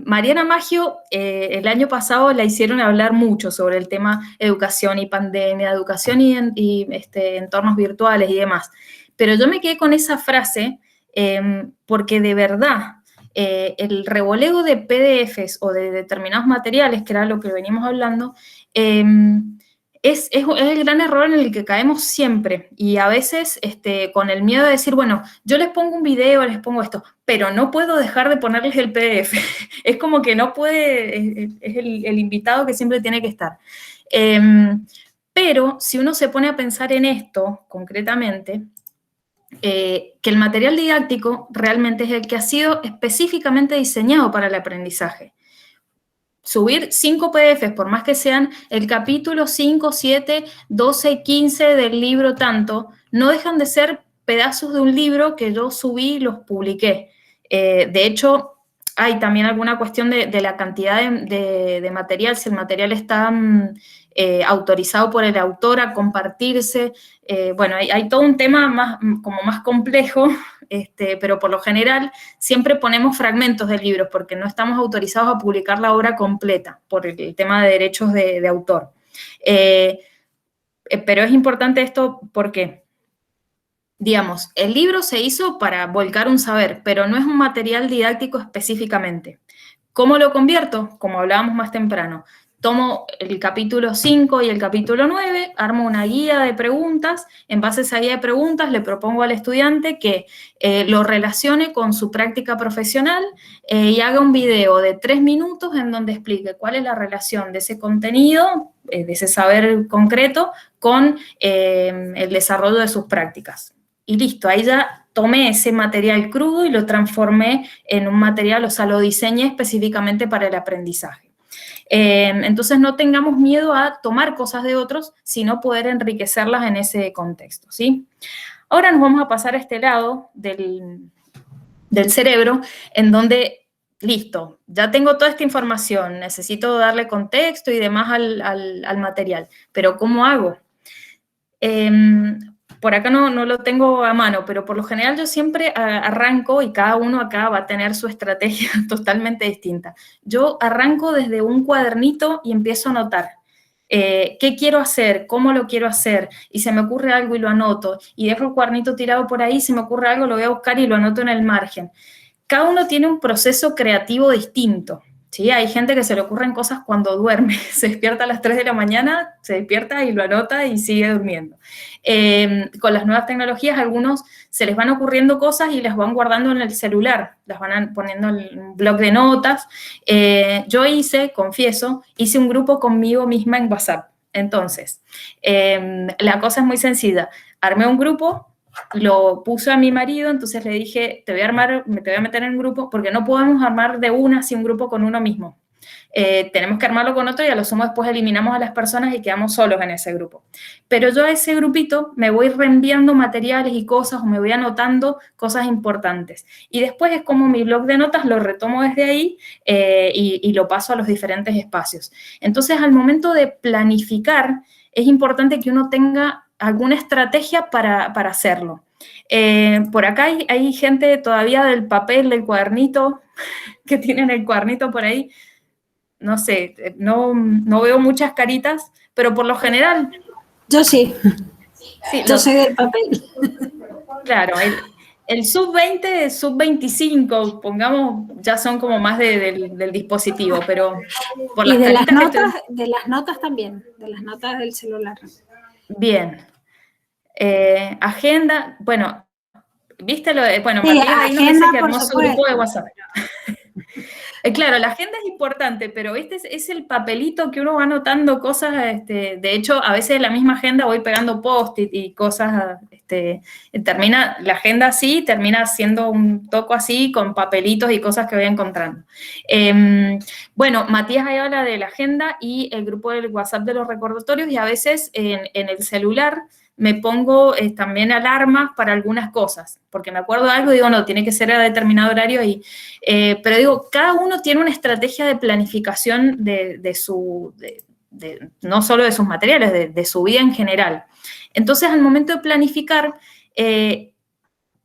Mariana Maggio, el año pasado la hicieron hablar mucho sobre el tema educación y pandemia, educación y entornos virtuales y demás. Pero yo me quedé con esa frase porque de verdad el revoleo de PDFs o de determinados materiales, que era lo que venimos hablando, es el gran error en el que caemos siempre. Y a veces con el miedo de decir, bueno, yo les pongo un video, les pongo esto, pero no puedo dejar de ponerles el PDF. Es como que no puede, es el invitado que siempre tiene que estar. Pero si uno se pone a pensar en esto concretamente, que el material didáctico realmente es el que ha sido específicamente diseñado para el aprendizaje. subir 5 PDFs, por más que sean el capítulo 5, 7, 12, 15 del libro tanto, no dejan de ser pedazos de un libro que yo subí y los publiqué. De hecho, hay también alguna cuestión de la cantidad de material, si el material está autorizado por el autor a compartirse. Bueno, hay todo un tema como más complejo, pero por lo general siempre ponemos fragmentos de libros porque no estamos autorizados a publicar la obra completa por el tema de derechos de autor. Pero es importante esto porque, digamos, el libro se hizo para volcar un saber, pero no es un material didáctico específicamente. ¿Cómo lo convierto? Como hablábamos más temprano. Tomo el capítulo 5 y el capítulo 9, armo una guía de preguntas, en base a esa guía de preguntas le propongo al estudiante que lo relacione con su práctica profesional y haga un video de 3 minutos en donde explique cuál es la relación de ese contenido, de ese saber concreto, con el desarrollo de sus prácticas. Y listo, ahí ya tomé ese material crudo y lo transformé en un material, o sea, lo diseñé específicamente para el aprendizaje. Entonces no tengamos miedo a tomar cosas de otros, sino poder enriquecerlas en ese contexto, ¿sí? Ahora nos vamos a pasar a este lado del cerebro, en donde, listo, ya tengo toda esta información, necesito darle contexto y demás al material, pero ¿cómo hago? Por acá no lo tengo a mano, pero por lo general yo siempre arranco, y cada uno acá va a tener su estrategia totalmente distinta. Yo arranco desde un cuadernito y empiezo a anotar. ¿Qué quiero hacer? ¿Cómo lo quiero hacer? Y se me ocurre algo y lo anoto. Y dejo el cuadernito tirado por ahí, se me ocurre algo, lo voy a buscar y lo anoto en el margen. Cada uno tiene un proceso creativo distinto. ¿Sí? Hay gente que se le ocurren cosas cuando duerme, se despierta a las 3 de la mañana, se despierta y lo anota y sigue durmiendo. Con las nuevas tecnologías, a algunos se les van ocurriendo cosas y las van guardando en el celular, las van poniendo en un blog de notas. Yo confieso, hice un grupo conmigo misma en WhatsApp. Entonces, la cosa es muy sencilla. Armé un grupo, lo puse a mi marido, entonces le dije, te voy a meter en un grupo, porque no podemos armar de una así un grupo con uno mismo. Tenemos que armarlo con otro y a lo sumo después eliminamos a las personas y quedamos solos en ese grupo. Pero yo a ese grupito me voy reenviando materiales y cosas, o me voy anotando cosas importantes. Y después es como mi blog de notas, lo retomo desde ahí y lo paso a los diferentes espacios. Entonces, al momento de planificar, es importante que uno tenga alguna estrategia para hacerlo. Por acá hay gente todavía del papel, del cuadernito, que tienen el cuadernito por ahí. No sé, no veo muchas caritas, pero por lo general... Yo sí. Yo soy del papel. Claro, el sub-20, sub-25, pongamos, ya son como más del dispositivo, pero por las caritas de las notas también, de las notas del celular. Bien. Agenda, bueno, ¿viste lo de...? Bueno, sí, Matías ahí nos dice que armó su grupo de WhatsApp. Claro, la agenda es importante, pero ¿viste? Es el papelito que uno va anotando cosas, de hecho, a veces en la misma agenda voy pegando post-it y cosas, termina la agenda así, termina siendo un toco así con papelitos y cosas que voy encontrando. Bueno, Matías ahí habla de la agenda y el grupo del WhatsApp de los recordatorios, y a veces en el celular me pongo también alarmas para algunas cosas, porque me acuerdo de algo y digo, no, tiene que ser a determinado horario, pero digo, cada uno tiene una estrategia de planificación no solo de sus materiales, de su vida en general. Entonces, al momento de planificar,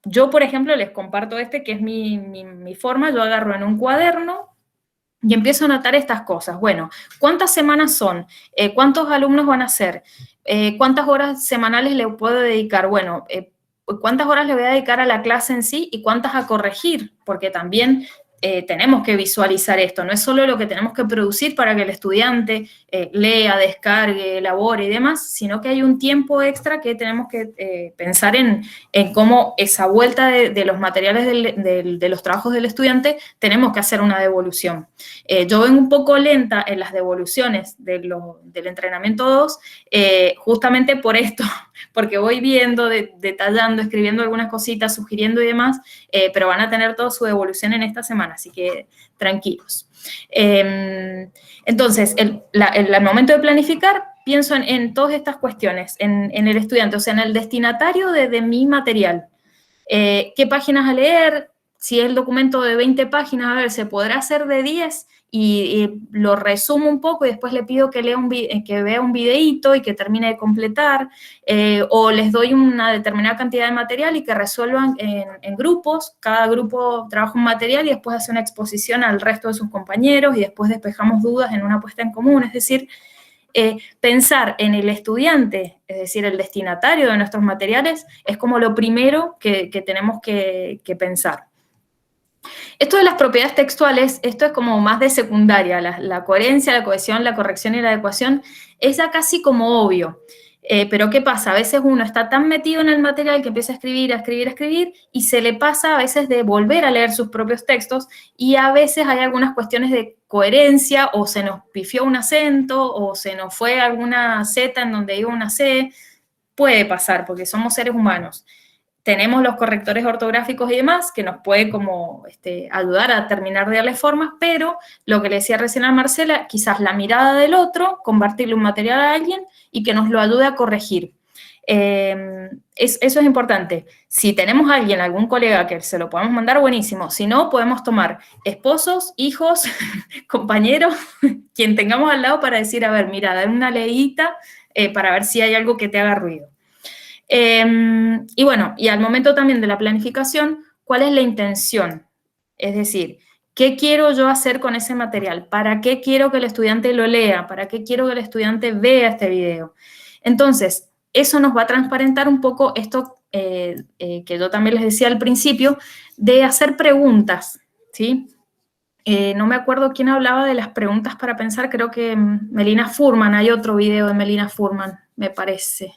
yo, por ejemplo, les comparto que es mi forma. Yo agarro en un cuaderno y empiezo a anotar estas cosas. Bueno, ¿cuántas semanas son? ¿Cuántos alumnos van a ser? ¿Cuántas horas semanales le puedo dedicar? Bueno, ¿cuántas horas le voy a dedicar a la clase en sí y cuántas a corregir? Porque también tenemos que visualizar esto. No es solo lo que tenemos que producir para que el estudiante lea, descargue, elabore y demás, sino que hay un tiempo extra que tenemos que pensar en cómo esa vuelta de los materiales de los trabajos del estudiante tenemos que hacer una devolución. Yo vengo un poco lenta en las devoluciones del entrenamiento 2, justamente por esto, porque voy viendo, detallando, escribiendo algunas cositas, sugiriendo y demás, pero van a tener toda su devolución en esta semana, así que tranquilos. Entonces, el momento de planificar, pienso en todas estas cuestiones, en el estudiante, o sea, en el destinatario de mi material. ¿Qué páginas a leer? Si es el documento de 20 páginas, a ver, ¿se podrá hacer de 10? Y lo resumo un poco y después le pido que vea un videíto y que termine de completar, o les doy una determinada cantidad de material y que resuelvan en grupos, cada grupo trabaja un material y después hace una exposición al resto de sus compañeros y después despejamos dudas en una puesta en común, es decir, pensar en el estudiante, es decir, el destinatario de nuestros materiales, es como lo primero que tenemos que pensar. Esto de las propiedades textuales, esto es como más de secundaria, la coherencia, la cohesión, la corrección y la adecuación, es ya casi como obvio. Pero ¿qué pasa? A veces uno está tan metido en el material que empieza a escribir, y se le pasa a veces de volver a leer sus propios textos, y a veces hay algunas cuestiones de coherencia, o se nos pifió un acento, o se nos fue alguna Z en donde iba una C, puede pasar, porque somos seres humanos. Tenemos los correctores ortográficos y demás, que nos puede como ayudar a terminar de darle formas, pero lo que le decía recién a Marcela, quizás la mirada del otro, compartirle un material a alguien y que nos lo ayude a corregir. Eso es importante. Si tenemos a alguien, algún colega que se lo podemos mandar, buenísimo. Si no, podemos tomar esposos, hijos, compañeros, quien tengamos al lado para decir, a ver, mira, dar una leída para ver si hay algo que te haga ruido. Y bueno, y al momento también de la planificación, ¿cuál es la intención? Es decir, ¿qué quiero yo hacer con ese material? ¿Para qué quiero que el estudiante lo lea? ¿Para qué quiero que el estudiante vea este video? Entonces, eso nos va a transparentar un poco esto que yo también les decía al principio, de hacer preguntas, ¿sí? No me acuerdo quién hablaba de las preguntas para pensar, creo que Melina Furman, hay otro video de Melina Furman, me parece.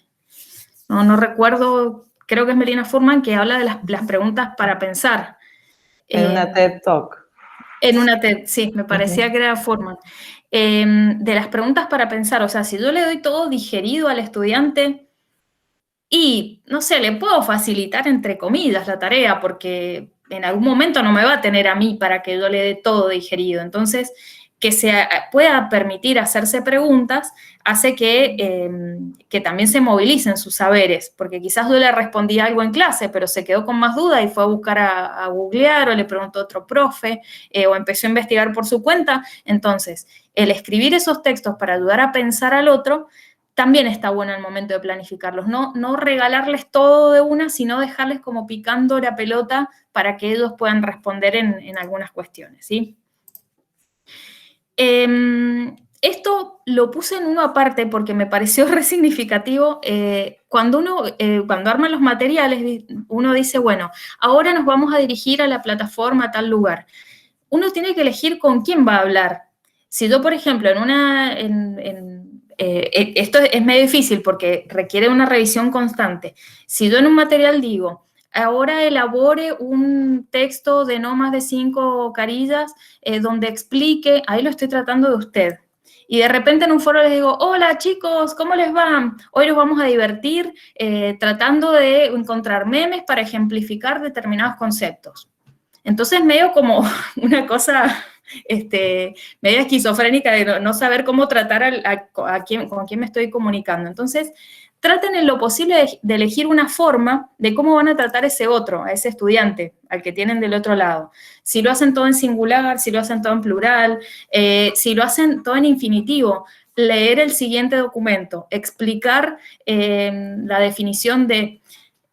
No recuerdo, creo que es Melina Furman, que habla de las preguntas para pensar. En una TED Talk. En una TED, sí, me parecía que era Furman. De las preguntas para pensar, o sea, si yo le doy todo digerido al estudiante y, no sé, le puedo facilitar, entre comillas, la tarea, porque en algún momento no me va a tener a mí para que yo le dé todo digerido. Entonces, que se pueda permitir hacerse preguntas hace que también se movilicen sus saberes, porque quizás yo le respondí algo en clase, pero se quedó con más dudas y fue a buscar a googlear, o le preguntó a otro profe, o empezó a investigar por su cuenta. Entonces, el escribir esos textos para ayudar a pensar al otro también está bueno al momento de planificarlos. No regalarles todo de una, sino dejarles como picando la pelota para que ellos puedan responder en algunas cuestiones, ¿sí? Esto lo puse en uno aparte porque me pareció re significativo. Cuando arma los materiales, uno dice, bueno, ahora nos vamos a dirigir a la plataforma a tal lugar. Uno tiene que elegir con quién va a hablar. Si yo, por ejemplo, esto es medio difícil porque requiere una revisión constante. Si yo en un material digo, ahora elabore un texto de no más de 5 carillas donde explique, ahí lo estoy tratando de usted. Y de repente en un foro les digo, hola chicos, ¿cómo les va? Hoy nos vamos a divertir tratando de encontrar memes para ejemplificar determinados conceptos. Entonces medio como una cosa medio esquizofrénica de no saber cómo tratar con quién me estoy comunicando. Entonces, traten en lo posible de elegir una forma de cómo van a tratar a ese otro, a ese estudiante, al que tienen del otro lado. Si lo hacen todo en singular, si lo hacen todo en plural, si lo hacen todo en infinitivo, leer el siguiente documento, explicar la definición de...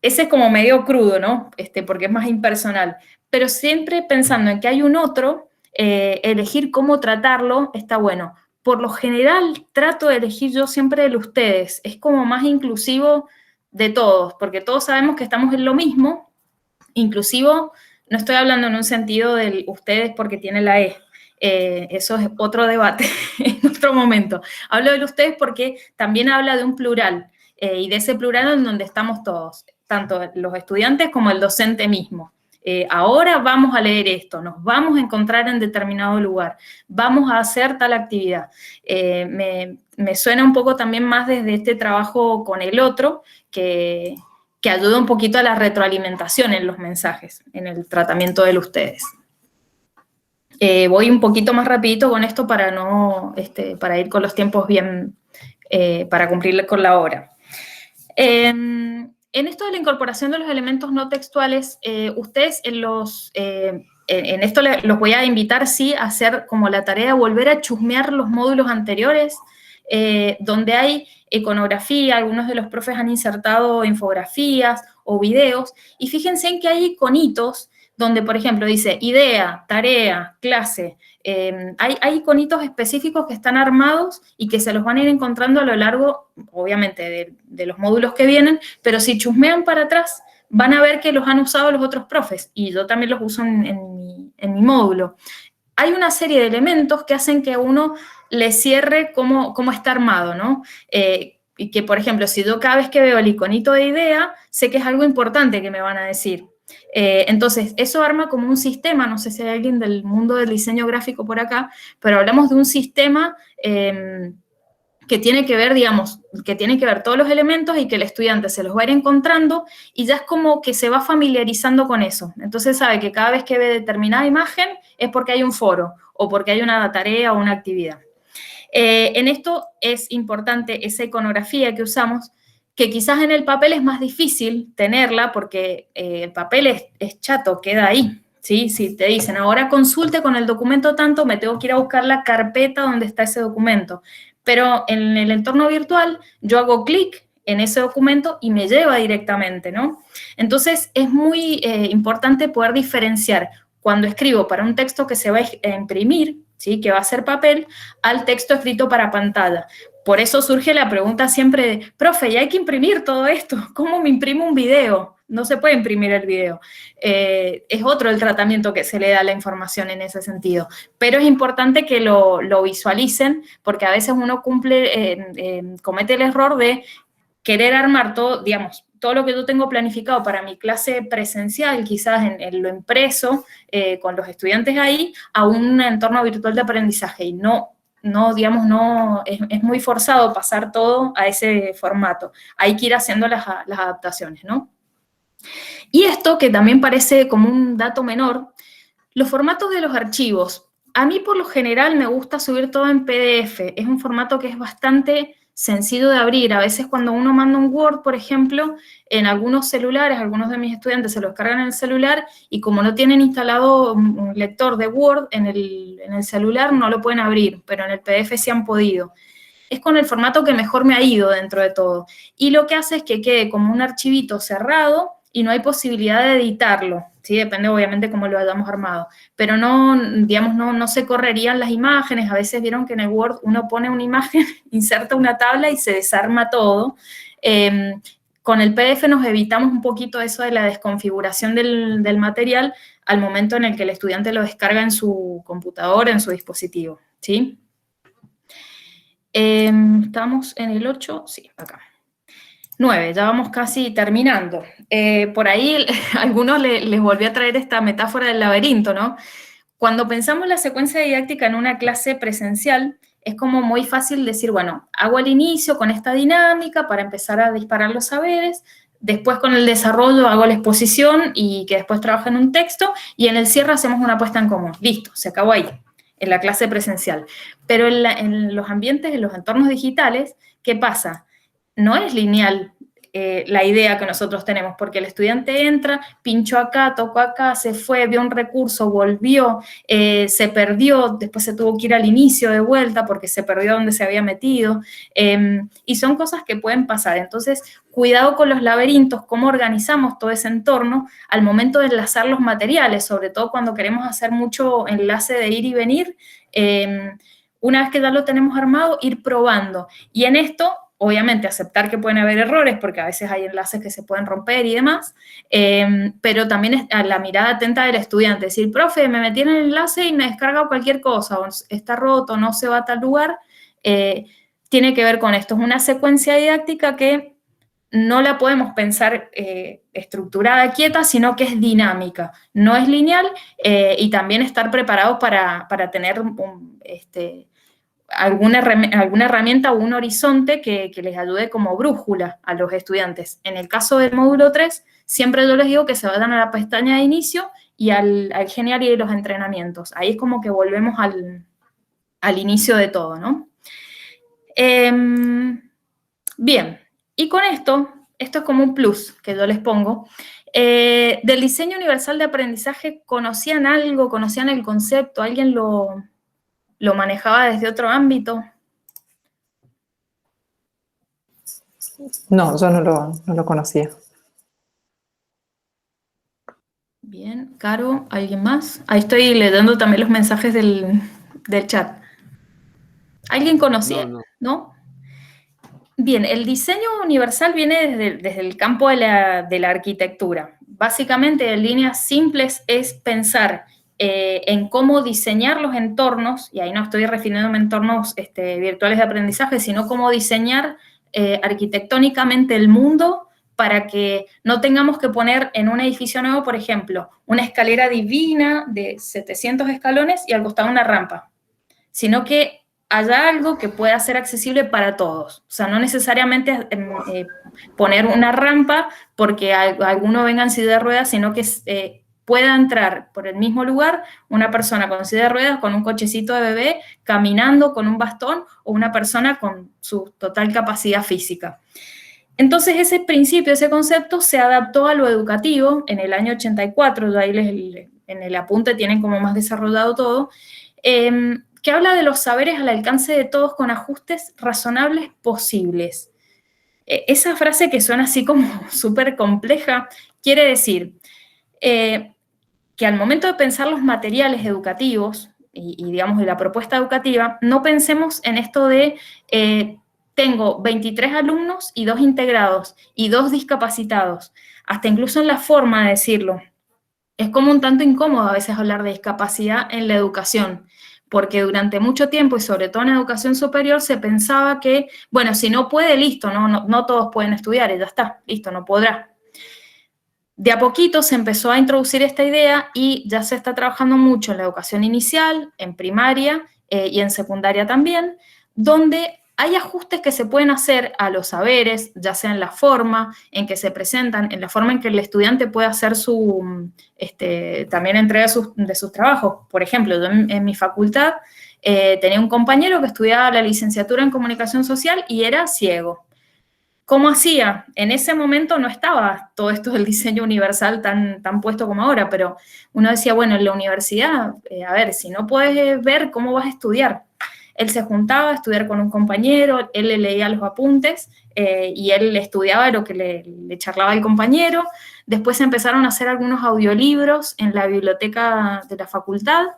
Ese es como medio crudo, ¿no? Porque es más impersonal. Pero siempre pensando en que hay un otro, elegir cómo tratarlo está bueno. Por lo general, trato de elegir yo siempre el ustedes. Es como más inclusivo de todos, porque todos sabemos que estamos en lo mismo. Inclusivo, no estoy hablando en un sentido del ustedes porque tiene la E. Eso es otro debate en otro momento. Hablo del ustedes porque también habla de un plural, y de ese plural en donde estamos todos, tanto los estudiantes como el docente mismo. ahora vamos a leer esto, nos vamos a encontrar en determinado lugar, vamos a hacer tal actividad. Me suena un poco también más desde este trabajo con el otro, que ayuda un poquito a la retroalimentación en los mensajes, en el tratamiento de ustedes. Voy un poquito más rapidito con esto para para ir con los tiempos bien, para cumplir con la hora. En esto de la incorporación de los elementos no textuales, ustedes en esto los voy a invitar, sí, a hacer como la tarea de volver a chusmear los módulos anteriores, donde hay iconografía, algunos de los profes han insertado infografías o videos, y fíjense en que hay iconitos donde, por ejemplo, dice idea, tarea, clase. Hay iconitos específicos que están armados y que se los van a ir encontrando a lo largo, obviamente, de los módulos que vienen, pero si chusmean para atrás, van a ver que los han usado los otros profes, y yo también los uso en mi módulo. Hay una serie de elementos que hacen que uno le cierre cómo está armado, ¿no? Y que, por ejemplo, si yo cada vez que veo el iconito de idea, sé que es algo importante que me van a decir. Entonces, eso arma como un sistema, no sé si hay alguien del mundo del diseño gráfico por acá, pero hablamos de un sistema que tiene que ver, digamos, que tiene que ver todos los elementos y que el estudiante se los va a ir encontrando y ya es como que se va familiarizando con eso. Entonces sabe que cada vez que ve determinada imagen es porque hay un foro o porque hay una tarea o una actividad. En esto es importante esa iconografía que usamos, que quizás en el papel es más difícil tenerla porque el papel es chato, queda ahí, ¿sí? Si te dicen, ahora consulte con el documento tanto, me tengo que ir a buscar la carpeta donde está ese documento. Pero en el entorno virtual yo hago clic en ese documento y me lleva directamente, ¿no? Entonces es muy importante poder diferenciar cuando escribo para un texto que se va a imprimir, ¿sí? Que va a ser papel, al texto escrito para pantalla. Por eso surge la pregunta siempre de, profe, ya hay que imprimir todo esto, ¿cómo me imprimo un video? No se puede imprimir el video. Es otro el tratamiento que se le da a la información en ese sentido. Pero es importante que lo visualicen, porque a veces uno comete el error de querer armar todo, digamos, todo lo que yo tengo planificado para mi clase presencial, quizás en lo impreso, con los estudiantes ahí, a un entorno virtual de aprendizaje. Y es muy forzado pasar todo a ese formato. Hay que ir haciendo las adaptaciones, ¿no? Y esto, que también parece como un dato menor, los formatos de los archivos. A mí, por lo general, me gusta subir todo en PDF. Es un formato que es bastante sencillo de abrir. A veces cuando uno manda un Word, por ejemplo, en algunos celulares, algunos de mis estudiantes se lo descargan en el celular y como no tienen instalado un lector de Word en el celular, no lo pueden abrir, pero en el PDF sí han podido. Es con el formato que mejor me ha ido dentro de todo. Y lo que hace es que quede como un archivito cerrado y no hay posibilidad de editarlo, ¿sí? Depende obviamente cómo lo hayamos armado, pero no se correrían las imágenes. A veces vieron que en el Word uno pone una imagen, inserta una tabla y se desarma todo. Con el PDF nos evitamos un poquito eso de la desconfiguración del material al momento en el que el estudiante lo descarga en su computadora, en su dispositivo, ¿sí? Estamos en el 8, sí, acá. 9, ya vamos casi terminando. Por ahí a algunos les volví a traer esta metáfora del laberinto, ¿no? Cuando pensamos la secuencia didáctica en una clase presencial, es como muy fácil decir, bueno, hago el inicio con esta dinámica para empezar a disparar los saberes, después con el desarrollo hago la exposición y que después trabaje en un texto, y en el cierre hacemos una puesta en común. Listo, se acabó ahí, en la clase presencial. Pero en los ambientes, en los entornos digitales, ¿qué pasa? No es lineal la idea que nosotros tenemos, porque el estudiante entra, pinchó acá, tocó acá, se fue, vio un recurso, volvió, se perdió, después se tuvo que ir al inicio de vuelta porque se perdió donde se había metido, y son cosas que pueden pasar. Entonces, cuidado con los laberintos, cómo organizamos todo ese entorno al momento de enlazar los materiales, sobre todo cuando queremos hacer mucho enlace de ir y venir. Una vez que ya lo tenemos armado, ir probando. Y en esto, obviamente, aceptar que pueden haber errores, porque a veces hay enlaces que se pueden romper y demás, pero también es a la mirada atenta del estudiante, decir, profe, me metí en el enlace y me he descargado cualquier cosa, o está roto, no se va a tal lugar, tiene que ver con esto. Es una secuencia didáctica que no la podemos pensar estructurada, quieta, sino que es dinámica, no es lineal, y también estar preparados para tener alguna herramienta o un horizonte que les ayude como brújula a los estudiantes. En el caso del módulo 3, siempre yo les digo que se vayan a la pestaña de inicio y al Genial y de los entrenamientos. Ahí es como que volvemos al inicio de todo, ¿no? Bien, y con esto es como un plus que yo les pongo. Del diseño universal de aprendizaje, ¿conocían algo? ¿Conocían el concepto? ¿Alguien lo manejaba desde otro ámbito? No, yo no lo conocía. Bien, Caro, ¿alguien más? Ahí estoy leyendo también los mensajes del chat. ¿Alguien conocía? ¿No? Bien, el diseño universal viene desde el campo de la arquitectura. Básicamente, en líneas simples, es pensar en cómo diseñar los entornos, y ahí no estoy refiriéndome a entornos virtuales de aprendizaje, sino cómo diseñar arquitectónicamente el mundo para que no tengamos que poner en un edificio nuevo, por ejemplo, una escalera divina de 700 escalones y al costado una rampa, sino que haya algo que pueda ser accesible para todos. O sea, no necesariamente poner una rampa porque alguno venga en silla de ruedas, sino que pueda entrar por el mismo lugar una persona con silla de ruedas, con un cochecito de bebé, caminando con un bastón, o una persona con su total capacidad física. Entonces, ese principio, ese concepto se adaptó a lo educativo en el año 84, ya ahí en el apunte tienen como más desarrollado todo, que habla de los saberes al alcance de todos con ajustes razonables posibles. Esa frase que suena así como súper compleja, quiere decir que al momento de pensar los materiales educativos y digamos, de la propuesta educativa, no pensemos en esto de tengo 23 alumnos y 2 integrados y 2 discapacitados, hasta incluso en la forma de decirlo. Es como un tanto incómodo a veces hablar de discapacidad en la educación, porque durante mucho tiempo, y sobre todo en educación superior, se pensaba que, bueno, si no puede, listo, no todos pueden estudiar y ya está, listo, no podrá. De a poquito se empezó a introducir esta idea y ya se está trabajando mucho en la educación inicial, en primaria y en secundaria también, donde hay ajustes que se pueden hacer a los saberes, ya sea en la forma en que se presentan, en la forma en que el estudiante puede hacer también entrega de sus trabajos. Por ejemplo, yo en mi facultad tenía un compañero que estudiaba la licenciatura en comunicación social y era ciego. ¿Cómo hacía? En ese momento no estaba todo esto del diseño universal tan puesto como ahora, pero uno decía, bueno, en la universidad, a ver, si no puedes ver, ¿cómo vas a estudiar? Él se juntaba a estudiar con un compañero, él le leía los apuntes y él estudiaba lo que le charlaba el compañero. Después empezaron a hacer algunos audiolibros en la biblioteca de la facultad.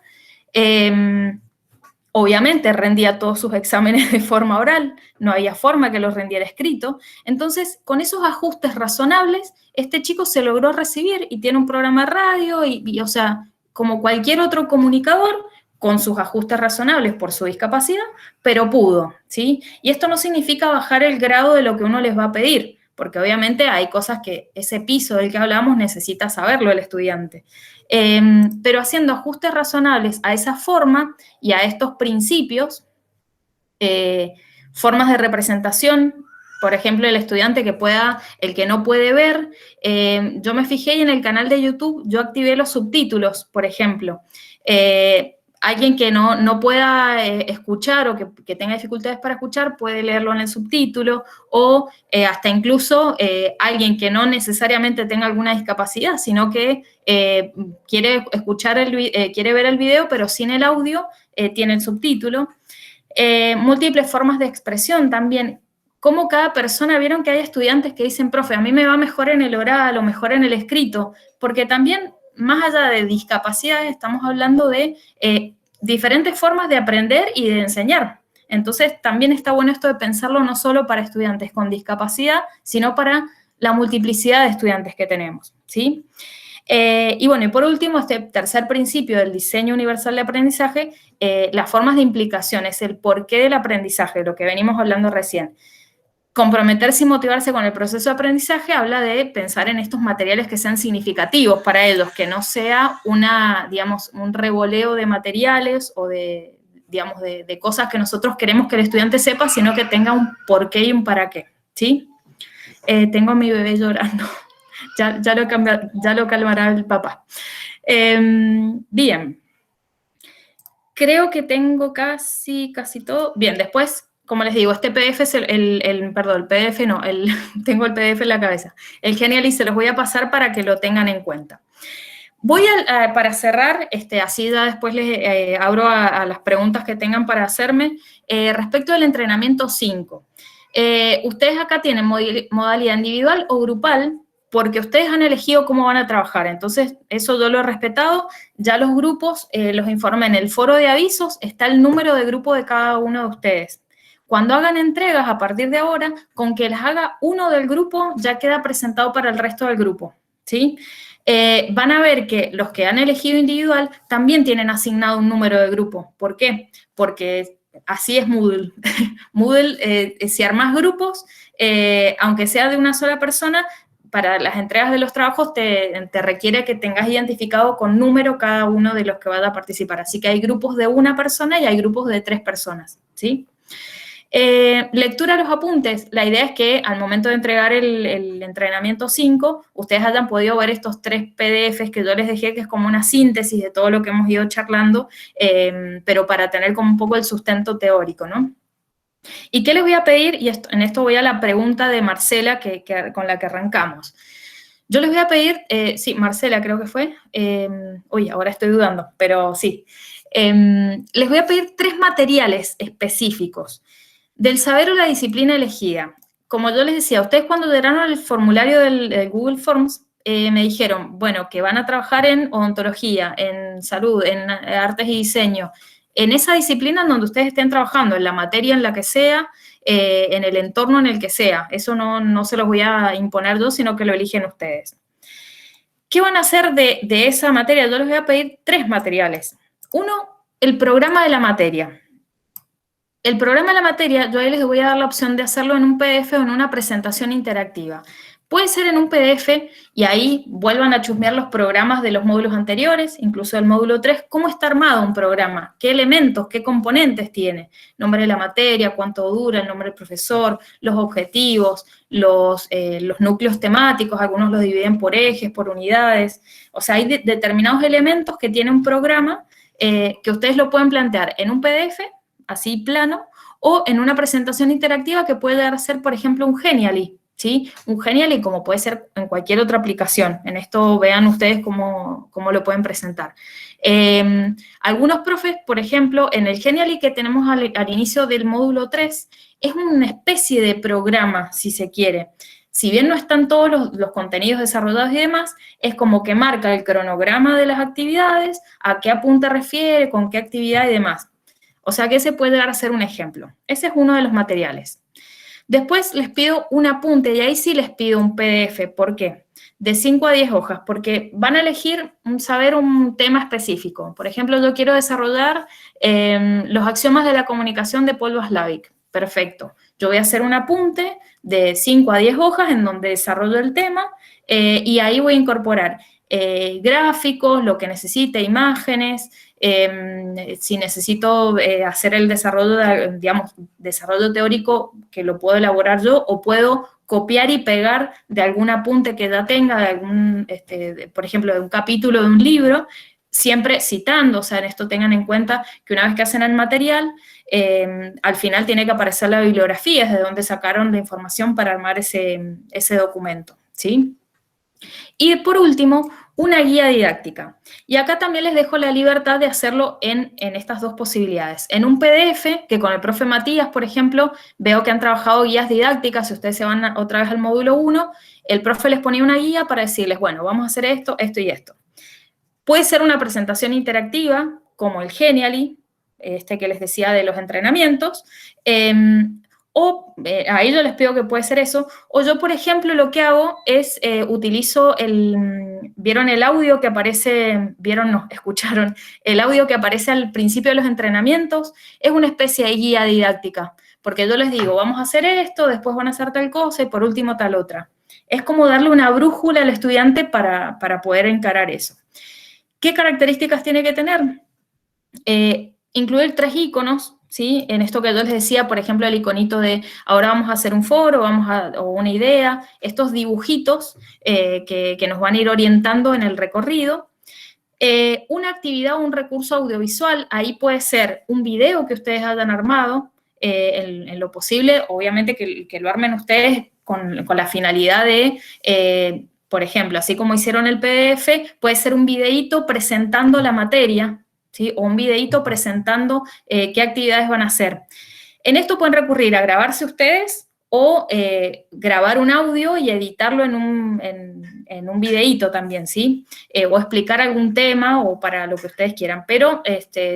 Obviamente rendía todos sus exámenes de forma oral, no había forma que los rendiera escrito. Entonces, con esos ajustes razonables, este chico se logró recibir y tiene un programa de radio y o sea, como cualquier otro comunicador, con sus ajustes razonables por su discapacidad, pero pudo, ¿sí? Y esto no significa bajar el grado de lo que uno les va a pedir, porque obviamente hay cosas que ese piso del que hablamos necesita saberlo el estudiante. Pero haciendo ajustes razonables a esa forma y a estos principios, formas de representación, por ejemplo, el estudiante el que no puede ver, yo me fijé y en el canal de YouTube yo activé los subtítulos, por ejemplo. Alguien que no pueda escuchar o que tenga dificultades para escuchar puede leerlo en el subtítulo, o hasta incluso alguien que no necesariamente tenga alguna discapacidad, sino que quiere ver el video, pero sin el audio, tiene el subtítulo. Múltiples formas de expresión también. Cómo cada persona, vieron que hay estudiantes que dicen, profe, a mí me va mejor en el oral o mejor en el escrito, porque también, más allá de discapacidades, estamos hablando de diferentes formas de aprender y de enseñar. Entonces, también está bueno esto de pensarlo no solo para estudiantes con discapacidad, sino para la multiplicidad de estudiantes que tenemos, ¿sí? Y bueno, y por último, este tercer principio del diseño universal de aprendizaje, las formas de implicación, es el porqué del aprendizaje, lo que venimos hablando recién. Comprometerse y motivarse con el proceso de aprendizaje habla de pensar en estos materiales que sean significativos para ellos, que no sea digamos, un revoleo de materiales o de cosas que nosotros queremos que el estudiante sepa, sino que tenga un porqué y un para qué, ¿sí? Tengo a mi bebé llorando. Ya lo calmará el papá. Bien. Creo que tengo casi todo. Bien, después, como les digo, este PDF es perdón, el PDF no, tengo el PDF en la cabeza. El Genially se los voy a pasar para que lo tengan en cuenta. Voy para cerrar, así ya después les abro a las preguntas que tengan para hacerme. Respecto del entrenamiento 5, ustedes acá tienen modalidad individual o grupal, porque ustedes han elegido cómo van a trabajar. Entonces, eso yo lo he respetado. Ya los grupos los informé en el foro de avisos, está el número de grupo de cada uno de ustedes. Cuando hagan entregas, a partir de ahora, con que las haga uno del grupo, ya queda presentado para el resto del grupo, ¿sí? Van a ver que los que han elegido individual también tienen asignado un número de grupo. ¿Por qué? Porque así es Moodle. Moodle, si armas grupos, aunque sea de una sola persona, para las entregas de los trabajos te requiere que tengas identificado con número cada uno de los que van a participar. Así que hay grupos de una persona y hay grupos de 3 personas, ¿sí? Lectura de los apuntes. La idea es que al momento de entregar el entrenamiento 5, ustedes hayan podido ver estos 3 PDFs que yo les dejé, que es como una síntesis de todo lo que hemos ido charlando, pero para tener como un poco el sustento teórico, ¿no? ¿Y qué les voy a pedir? Y en esto voy a la pregunta de Marcela con la que arrancamos. Yo les voy a pedir, sí, Marcela creo que fue, uy, ahora estoy dudando, pero sí. Les voy a pedir 3 materiales específicos del saber o la disciplina elegida. Como yo les decía, ustedes cuando llenaron el formulario del Google Forms, me dijeron, bueno, que van a trabajar en odontología, en salud, en artes y diseño, en esa disciplina en donde ustedes estén trabajando, en la materia en la que sea, en el entorno en el que sea. Eso no se los voy a imponer yo, sino que lo eligen ustedes. ¿Qué van a hacer de esa materia? Yo les voy a pedir 3 materiales. Uno, el programa de la materia. El programa de la materia, yo ahí les voy a dar la opción de hacerlo en un PDF o en una presentación interactiva. Puede ser en un PDF y ahí vuelvan a chusmear los programas de los módulos anteriores, incluso el módulo 3, cómo está armado un programa, qué elementos, qué componentes tiene, nombre de la materia, cuánto dura, el nombre del profesor, los objetivos, los núcleos temáticos, algunos los dividen por ejes, por unidades. O sea, hay determinados elementos que tiene un programa que ustedes lo pueden plantear en un PDF, así plano, o en una presentación interactiva que puede ser, por ejemplo, un Genially, ¿sí? Un Genially como puede ser en cualquier otra aplicación. En esto vean ustedes cómo lo pueden presentar. Algunos profes, por ejemplo, en el Genially que tenemos al inicio del módulo 3, es una especie de programa, si se quiere. Si bien no están todos los contenidos desarrollados y demás, es como que marca el cronograma de las actividades, a qué apunte refiere, con qué actividad y demás. O sea que ese puede llegar a ser un ejemplo. Ese es uno de los materiales. Después les pido un apunte y ahí sí les pido un PDF. ¿Por qué? De 5 a 10 hojas, porque van a elegir saber un tema específico. Por ejemplo, yo quiero desarrollar los axiomas de la comunicación de Paul Watzlawick. Perfecto. Yo voy a hacer un apunte de 5 a 10 hojas en donde desarrollo el tema y ahí voy a incorporar gráficos, lo que necesite, imágenes, si necesito hacer el desarrollo, desarrollo teórico que lo puedo elaborar yo o puedo copiar y pegar de algún apunte que ya tenga, de algún, por ejemplo, de un capítulo de un libro, siempre citando, o sea, en esto tengan en cuenta que una vez que hacen el material, al final tiene que aparecer la bibliografía, es de donde sacaron la información para armar ese documento, ¿sí? Y por último, una guía didáctica. Y acá también les dejo la libertad de hacerlo en estas 2 posibilidades. En un PDF, que con el profe Matías, por ejemplo, veo que han trabajado guías didácticas, si ustedes se van otra vez al módulo 1, el profe les ponía una guía para decirles, bueno, vamos a hacer esto, esto y esto. Puede ser una presentación interactiva, como el Genially, que les decía de los entrenamientos, ahí yo les pido que puede ser eso, o yo, por ejemplo, lo que hago es utilizo ¿vieron el audio que aparece? ¿Vieron? No, escucharon. El audio que aparece al principio de los entrenamientos es una especie de guía didáctica, porque yo les digo, vamos a hacer esto, después van a hacer tal cosa y por último tal otra. Es como darle una brújula al estudiante para poder encarar eso. ¿Qué características tiene que tener? Incluir 3 iconos, ¿sí? En esto que yo les decía, por ejemplo, el iconito de ahora vamos a hacer un foro, o una idea, estos dibujitos que nos van a ir orientando en el recorrido. Una actividad o un recurso audiovisual, ahí puede ser un video que ustedes hayan armado, en lo posible, obviamente que lo armen ustedes con la finalidad de, por ejemplo, así como hicieron el PDF, puede ser un videíto presentando la materia, ¿sí? O un videíto presentando qué actividades van a hacer. En esto pueden recurrir a grabarse ustedes o grabar un audio y editarlo en un videíto también, ¿sí? O explicar algún tema o para lo que ustedes quieran, pero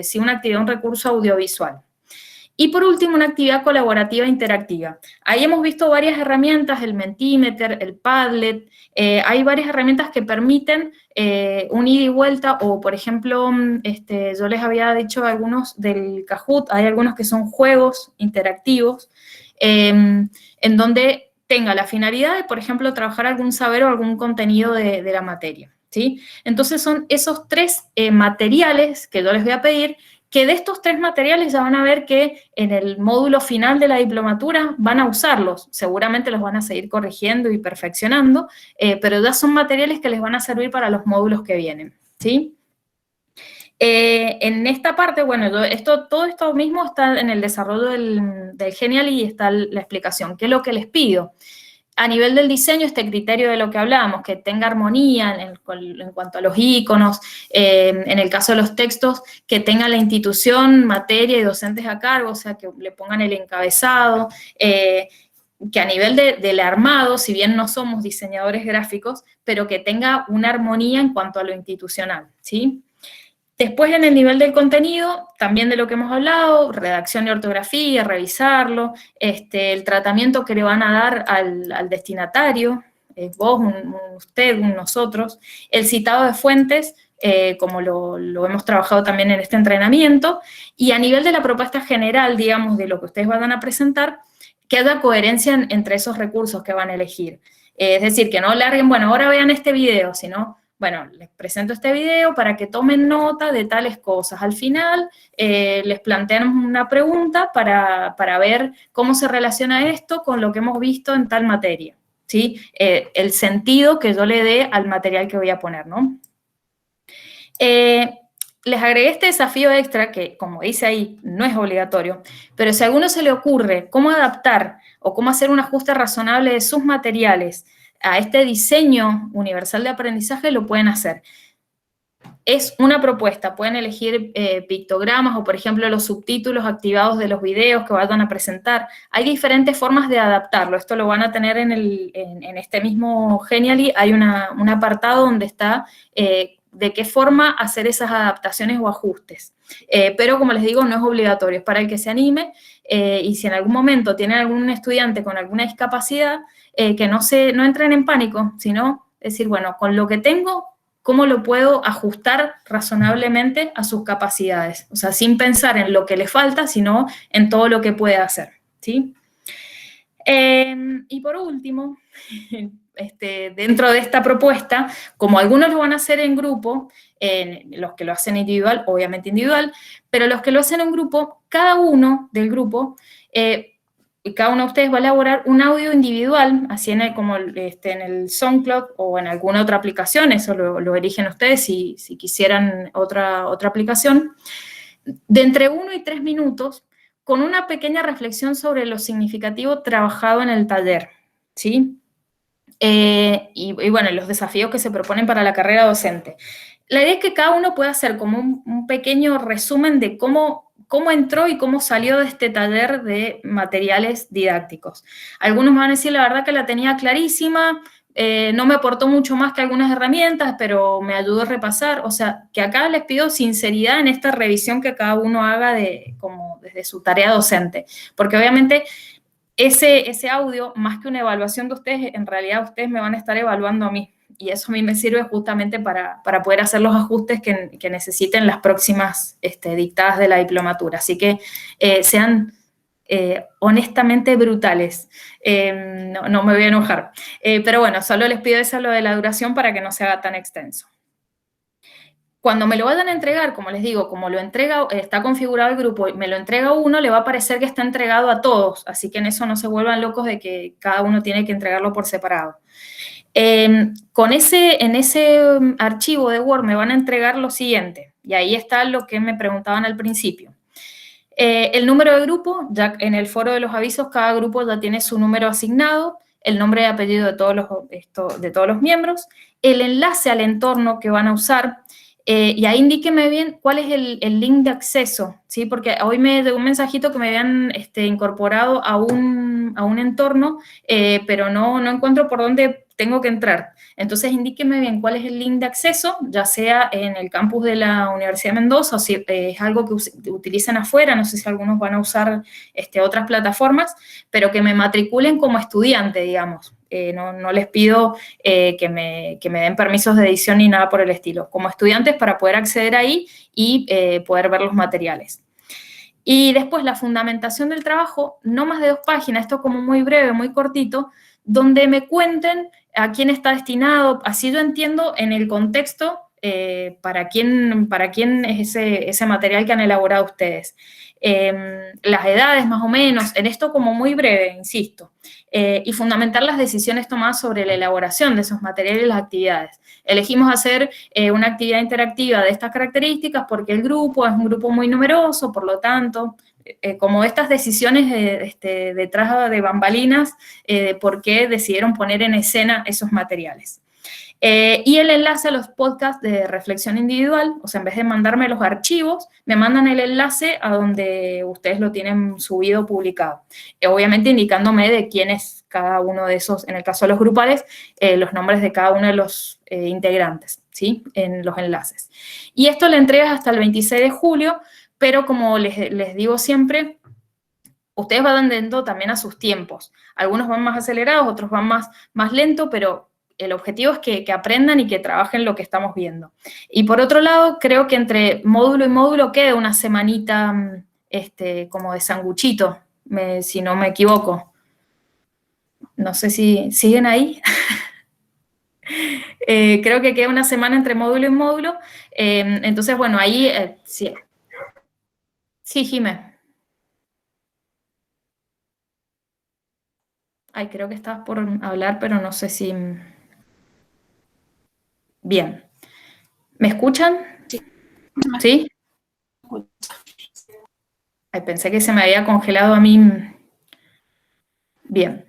sí una actividad, un recurso audiovisual. Y por último, una actividad colaborativa interactiva. Ahí hemos visto varias herramientas, el Mentimeter, el Padlet, hay varias herramientas que permiten un ida y vuelta, o por ejemplo, yo les había dicho algunos del Kahoot, hay algunos que son juegos interactivos, en donde tenga la finalidad de, por ejemplo, trabajar algún saber o algún contenido de la materia, ¿sí? Entonces son esos 3 materiales que yo les voy a pedir, que de estos 3 materiales ya van a ver que en el módulo final de la diplomatura van a usarlos. Seguramente los van a seguir corrigiendo y perfeccionando, pero ya son materiales que les van a servir para los módulos que vienen, ¿sí? En esta parte, bueno, todo esto mismo está en el desarrollo del Genially y está la explicación. ¿Qué es lo que les pido? A nivel del diseño, este criterio de lo que hablábamos, que tenga armonía en cuanto a los iconos, en el caso de los textos, que tenga la institución, materia y docentes a cargo, o sea, que le pongan el encabezado, que a nivel del armado, si bien no somos diseñadores gráficos, pero que tenga una armonía en cuanto a lo institucional, ¿sí? Después, en el nivel del contenido, también de lo que hemos hablado, redacción y ortografía, revisarlo, el tratamiento que le van a dar al destinatario, vos, usted, nosotros, el citado de fuentes, como lo hemos trabajado también en este entrenamiento, y a nivel de la propuesta general, digamos, de lo que ustedes van a presentar, que haya coherencia entre esos recursos que van a elegir. Es decir, que no larguen, bueno, ahora vean este video, sino, bueno, les presento este video para que tomen nota de tales cosas. Al final, les planteamos una pregunta para ver cómo se relaciona esto con lo que hemos visto en tal materia, ¿sí? El sentido que yo le dé al material que voy a poner, ¿no? Les agregué este desafío extra que, como dice ahí, no es obligatorio, pero si a alguno se le ocurre cómo adaptar o cómo hacer un ajuste razonable de sus materiales a este diseño universal de aprendizaje, lo pueden hacer. Es una propuesta, pueden elegir pictogramas o, por ejemplo, los subtítulos activados de los videos que vayan a presentar. Hay diferentes formas de adaptarlo. Esto lo van a tener en este mismo Genially. Hay un apartado donde está de qué forma hacer esas adaptaciones o ajustes. Pero, como les digo, no es obligatorio, es para el que se anime, y si en algún momento tienen algún estudiante con alguna discapacidad, que no entren en pánico, sino decir, bueno, con lo que tengo, ¿cómo lo puedo ajustar razonablemente a sus capacidades? O sea, sin pensar en lo que le falta, sino en todo lo que puede hacer, ¿sí? Y por último, dentro de esta propuesta, como algunos lo van a hacer en grupo, los que lo hacen individual, obviamente individual, pero los que lo hacen en grupo, cada uno del grupo, cada uno de ustedes va a elaborar un audio individual, así como en el SoundCloud o en alguna otra aplicación, eso lo eligen ustedes si quisieran otra aplicación, de entre 1 y 3 minutos, con una pequeña reflexión sobre lo significativo trabajado en el taller, ¿sí? Y bueno, los desafíos que se proponen para la carrera docente. La idea es que cada uno pueda hacer como un pequeño resumen de cómo entró y cómo salió de este taller de materiales didácticos. Algunos van a decir, la verdad que la tenía clarísima, no me aportó mucho más que algunas herramientas, pero me ayudó a repasar. O sea, que acá les pido sinceridad en esta revisión que cada uno haga como desde su tarea docente, porque obviamente ese audio, más que una evaluación de ustedes, en realidad ustedes me van a estar evaluando a mí. Y eso a mí me sirve justamente para poder hacer los ajustes que necesiten las próximas dictadas de la diplomatura. Así que sean honestamente brutales. No me voy a enojar. Pero bueno, solo les pido eso, lo de la duración, para que no se haga tan extenso. Cuando me lo vayan a entregar, como les digo, como lo entrega, está configurado el grupo y me lo entrega uno, le va a parecer que está entregado a todos, así que en eso no se vuelvan locos de que cada uno tiene que entregarlo por separado. En ese archivo de Word me van a entregar lo siguiente, y ahí está lo que me preguntaban al principio. El número de grupo, ya en el foro de los avisos, cada grupo ya tiene su número asignado, el nombre y apellido de todos los miembros, el enlace al entorno que van a usar. Y ahí indíqueme bien cuál es el link de acceso, ¿sí? Porque hoy me llegó un mensajito que me habían incorporado a un entorno, pero no encuentro por dónde tengo que entrar. Entonces, indíqueme bien cuál es el link de acceso, ya sea en el campus de la Universidad de Mendoza, o si es algo que utilicen afuera, no sé si algunos van a usar otras plataformas, pero que me matriculen como estudiante, digamos. No les pido que me den permisos de edición ni nada por el estilo. Como estudiantes, para poder acceder ahí y poder ver los materiales. Y después la fundamentación del trabajo, no más de 2 páginas, esto como muy breve, muy cortito, donde me cuenten a quién está destinado, así yo entiendo en el contexto para quién es ese material que han elaborado ustedes. Las edades más o menos, en esto como muy breve, insisto, y fundamentar las decisiones tomadas sobre la elaboración de esos materiales y las actividades. Elegimos hacer una actividad interactiva de estas características porque el grupo es un grupo muy numeroso, por lo tanto, como estas decisiones detrás de bambalinas, de por qué decidieron poner en escena esos materiales. Y el enlace a los podcasts de reflexión individual, o sea, en vez de mandarme los archivos, me mandan el enlace a donde ustedes lo tienen subido, publicado. Obviamente indicándome de quién es cada uno de esos, en el caso de los grupales, los nombres de cada uno de los integrantes, ¿sí? En los enlaces. Y esto le entregas hasta el 26 de julio, pero como les digo siempre, ustedes van dando también a sus tiempos. Algunos van más acelerados, otros van más lento, pero el objetivo es que aprendan y que trabajen lo que estamos viendo. Y por otro lado, creo que entre módulo y módulo queda una semanita como de sanguchito, si no me equivoco. No sé si siguen ahí. Creo que queda una semana entre módulo y módulo. Entonces, bueno, ahí sí. Sí, Jimé. Ay, creo que estabas por hablar, pero no sé si... Bien. ¿Me escuchan? Sí. ¿Sí? Ay, pensé que se me había congelado a mí. Bien.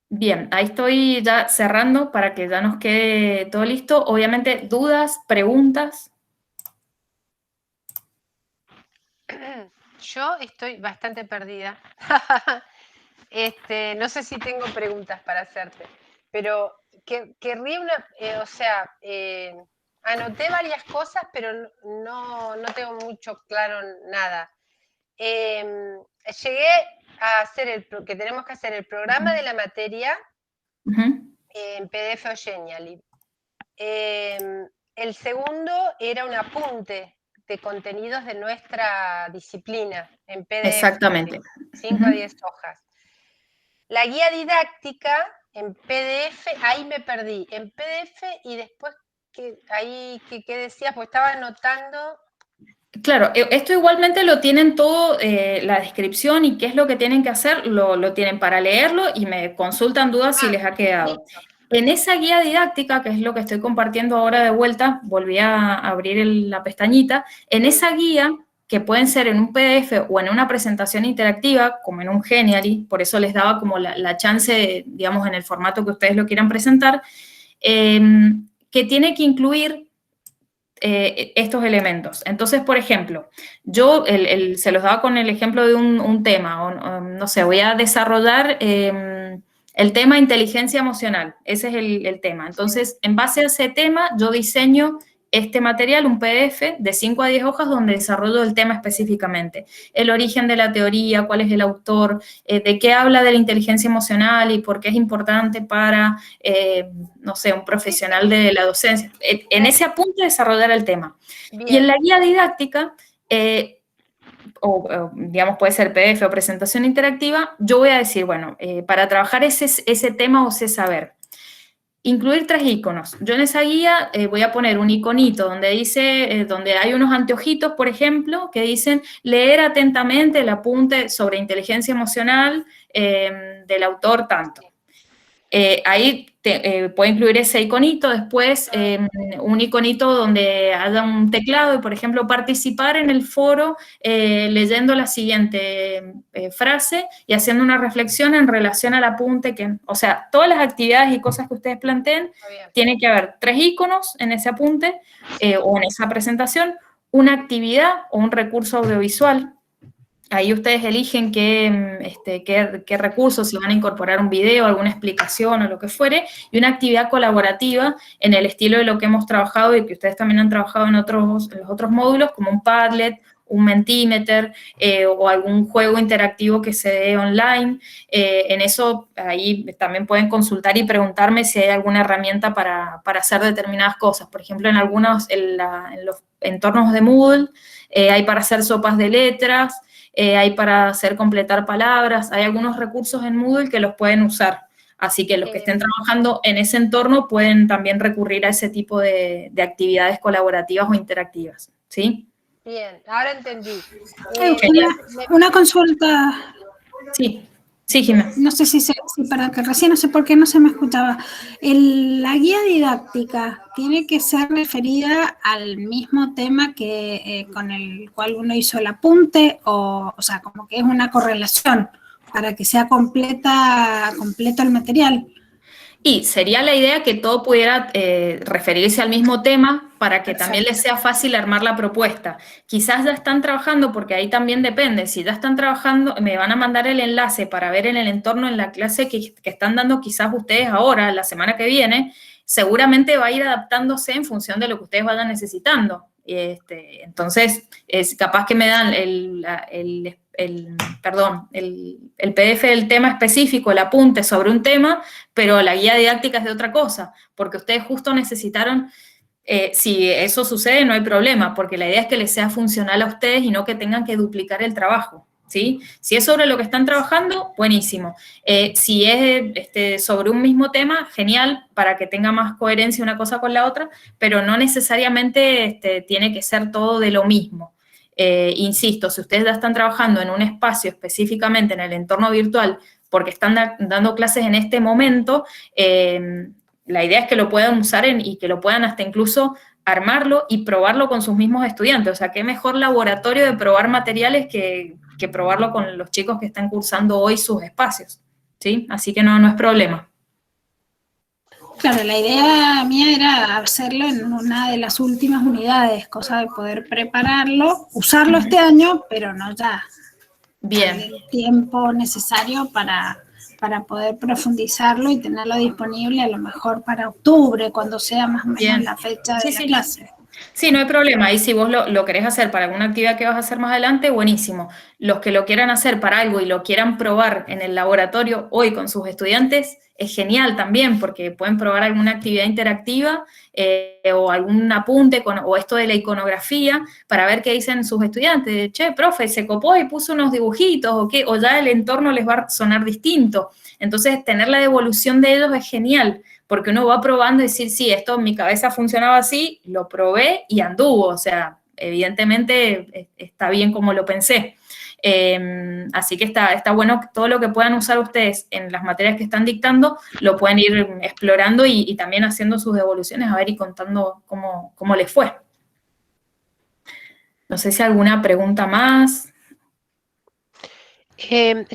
Bien, ahí estoy ya cerrando para que ya nos quede todo listo. Obviamente, dudas, preguntas. Yo estoy bastante perdida. No sé si tengo preguntas para hacerte, pero querría anoté varias cosas, pero no tengo mucho claro nada. Llegué a hacer que tenemos que hacer el programa de la materia en PDF o Genially. El segundo era un apunte de contenidos de nuestra disciplina en PDF. Exactamente. 5 a 10 hojas. La guía didáctica en PDF, ahí me perdí. En PDF y después, ¿qué decía? Pues estaba anotando. Claro, esto igualmente lo tienen todo, la descripción y qué es lo que tienen que hacer, lo tienen para leerlo y me consultan dudas si les ha quedado. Listo. En esa guía didáctica, que es lo que estoy compartiendo ahora de vuelta, volví a abrir la pestañita, en esa guía, que pueden ser en un PDF o en una presentación interactiva, como en un Genially, por eso les daba como la chance, digamos, en el formato que ustedes lo quieran presentar, que tiene que incluir estos elementos. Entonces, por ejemplo, yo se los daba con el ejemplo de un tema, no sé, voy a desarrollar el tema inteligencia emocional, ese es el tema. Entonces, en base a ese tema, yo diseño este material, un PDF de 5 a 10 hojas donde desarrollo el tema específicamente. El origen de la teoría, cuál es el autor, de qué habla de la inteligencia emocional y por qué es importante para, no sé, un profesional de la docencia. En ese apunte desarrollar el tema. Bien. Y en la guía didáctica digamos, puede ser PDF o presentación interactiva, yo voy a decir, bueno, para trabajar ese tema o ese saber, incluir 3 iconos. Yo en esa guía voy a poner un iconito donde dice, donde hay unos anteojitos, por ejemplo, que dicen leer atentamente el apunte sobre inteligencia emocional del autor tanto. Ahí puede incluir ese iconito, después un iconito donde haya un teclado y, por ejemplo, participar en el foro leyendo la siguiente frase y haciendo una reflexión en relación al apunte. O sea, todas las actividades y cosas que ustedes planteen, tiene que haber 3 iconos en ese apunte o en esa presentación, una actividad o un recurso audiovisual. Ahí ustedes eligen qué recursos, si van a incorporar un video, alguna explicación o lo que fuere, y una actividad colaborativa en el estilo de lo que hemos trabajado y que ustedes también han trabajado en los otros módulos, como un Padlet, un Mentimeter o algún juego interactivo que se dé online. En eso, ahí también pueden consultar y preguntarme si hay alguna herramienta para hacer determinadas cosas. Por ejemplo, en los entornos de Moodle hay para hacer sopas de letras, hay para hacer completar palabras, hay algunos recursos en Moodle que los pueden usar. Así que los que estén trabajando en ese entorno pueden también recurrir a ese tipo de actividades colaborativas o interactivas, ¿sí? Bien, ahora entendí. Una consulta. Sí, Jimena. No sé para que recién no sé por qué no se me escuchaba. La guía didáctica tiene que ser referida al mismo tema que con el cual uno hizo el apunte, o sea, como que es una correlación para que sea completo el material. Y sería la idea que todo pudiera referirse al mismo tema para que también les sea fácil armar la propuesta. Quizás ya están trabajando, porque ahí también depende, si ya están trabajando, me van a mandar el enlace para ver en el entorno, en la clase que están dando quizás ustedes ahora, la semana que viene, seguramente va a ir adaptándose en función de lo que ustedes vayan necesitando. Entonces, es capaz que me dan el PDF del tema específico, el apunte sobre un tema, pero la guía didáctica es de otra cosa, porque ustedes justo necesitaron, si eso sucede no hay problema, porque la idea es que les sea funcional a ustedes y no que tengan que duplicar el trabajo, ¿sí? Si es sobre lo que están trabajando, buenísimo. Si es sobre un mismo tema, genial, para que tenga más coherencia una cosa con la otra, pero no necesariamente tiene que ser todo de lo mismo. Insisto, si ustedes ya están trabajando en un espacio específicamente en el entorno virtual porque están dando clases en este momento, la idea es que lo puedan usar y que lo puedan hasta incluso armarlo y probarlo con sus mismos estudiantes. O sea, qué mejor laboratorio de probar materiales que probarlo con los chicos que están cursando hoy sus espacios, ¿sí? Así que no es problema. Claro, la idea mía era hacerlo en una de las últimas unidades, cosa de poder prepararlo, usarlo este año, pero no ya. Bien. El tiempo necesario para poder profundizarlo y tenerlo disponible a lo mejor para octubre, cuando sea más o menos la fecha de la clase. Sí, no hay problema. Y si vos lo querés hacer para alguna actividad que vas a hacer más adelante, buenísimo. Los que lo quieran hacer para algo y lo quieran probar en el laboratorio hoy con sus estudiantes, es genial también, porque pueden probar alguna actividad interactiva o algún apunte o esto de la iconografía para ver qué dicen sus estudiantes. Che, profe, se copó y puso unos dibujitos o ya el entorno les va a sonar distinto. Entonces, tener la devolución de ellos es genial, porque uno va probando y decir, sí, esto en mi cabeza funcionaba así, lo probé y anduvo. O sea, evidentemente está bien como lo pensé. Así que está bueno que todo lo que puedan usar ustedes en las materias que están dictando, lo pueden ir explorando y también haciendo sus devoluciones, a ver, y contando cómo les fue. No sé si alguna pregunta más.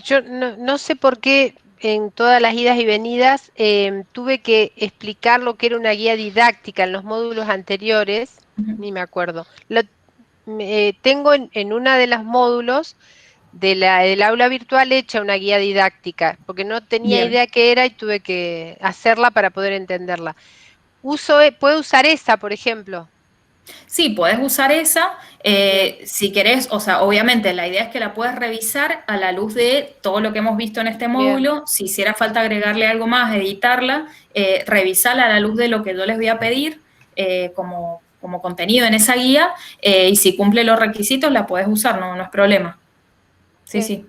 Yo no sé por qué en todas las idas y venidas tuve que explicar lo que era una guía didáctica en los módulos anteriores, ni me acuerdo. Tengo en una de los módulos del aula virtual hecha una guía didáctica, porque no tenía idea qué era y tuve que hacerla para poder entenderla. ¿Puedo usar esa, por ejemplo? Sí, podés usar esa, si querés, o sea, obviamente la idea es que la puedas revisar a la luz de todo lo que hemos visto en este módulo. Bien. Si hiciera falta agregarle algo más, editarla, revisarla a la luz de lo que yo les voy a pedir, como como contenido en esa guía, y si cumple los requisitos la podés usar, no es problema. Sí, sí.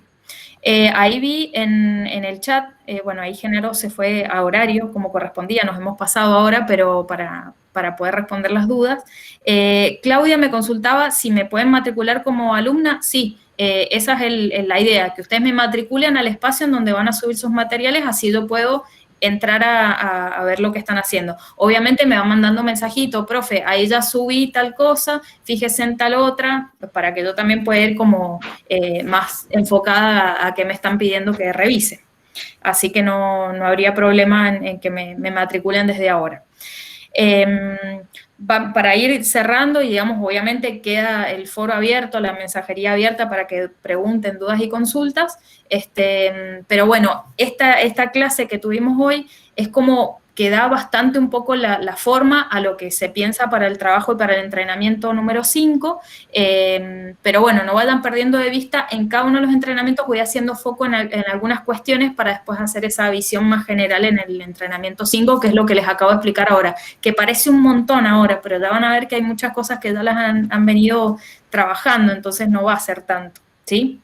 Ahí vi en el chat, bueno, ahí Género se fue a horario como correspondía, nos hemos pasado ahora, pero para poder responder las dudas. Claudia me consultaba si me pueden matricular como alumna. Sí, esa es la idea, que ustedes me matriculen al espacio en donde van a subir sus materiales, así yo puedo entrar a ver lo que están haciendo. Obviamente me van mandando mensajito, profe, ahí ya subí tal cosa, fíjese en tal otra, para que yo también pueda ir como más enfocada a que me están pidiendo que revise. Así que no habría problema en que me matriculen desde ahora. Para ir cerrando, y digamos, obviamente queda el foro abierto, la mensajería abierta para que pregunten dudas y consultas, pero bueno, esta clase que tuvimos hoy es como que da bastante un poco la forma a lo que se piensa para el trabajo y para el entrenamiento número 5, pero bueno, no vayan perdiendo de vista, en cada uno de los entrenamientos voy haciendo foco en algunas cuestiones para después hacer esa visión más general en el entrenamiento 5, que es lo que les acabo de explicar ahora, que parece un montón ahora, pero ya van a ver que hay muchas cosas que ya las han venido trabajando, entonces no va a ser tanto, ¿sí?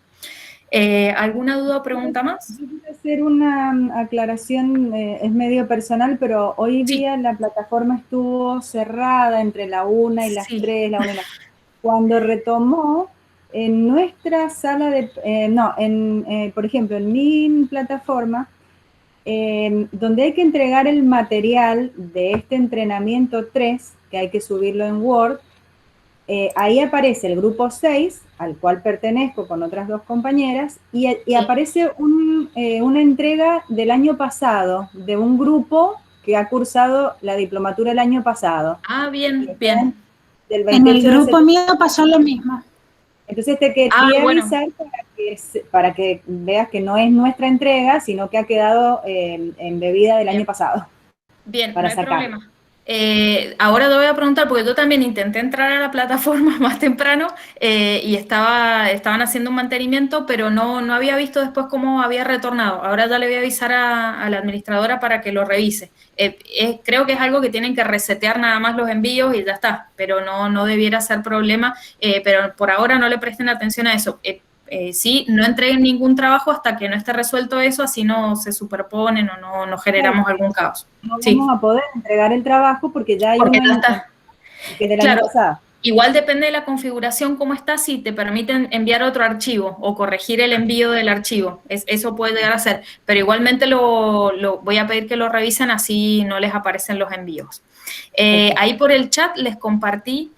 ¿Alguna duda o pregunta más? Yo quiero hacer una aclaración, es medio personal, pero hoy día la plataforma estuvo cerrada entre la 1 y las 3, la 1 y las... Cuando retomó, en nuestra sala de... por ejemplo, en mi plataforma, donde hay que entregar el material de este entrenamiento 3, que hay que subirlo en Word, ahí aparece el grupo 6, al cual pertenezco con otras 2 compañeras, y aparece una entrega del año pasado, de un grupo que ha cursado la diplomatura el año pasado. Ah, bien, bien. En el grupo mío pasó lo mismo. Entonces te quería avisar para que veas que no es nuestra entrega, sino que ha quedado embebida del año pasado. Bien, no hay problema. Ahora te voy a preguntar, porque yo también intenté entrar a la plataforma más temprano y estaban haciendo un mantenimiento, pero no había visto después cómo había retornado. Ahora ya le voy a avisar a la administradora para que lo revise. Creo que es algo que tienen que resetear nada más los envíos y ya está, pero no debiera ser problema, pero por ahora no le presten atención a eso. Sí, no entreguen ningún trabajo hasta que no esté resuelto eso, así no se superponen o no generamos algún caos. No vamos a poder entregar el trabajo porque ya hay que del año pasado. Igual depende de la configuración, cómo está, si te permiten enviar otro archivo o corregir el envío del archivo. Eso puede llegar a ser, pero igualmente lo voy a pedir que lo revisen, así no les aparecen los envíos. Ahí por el chat les compartí,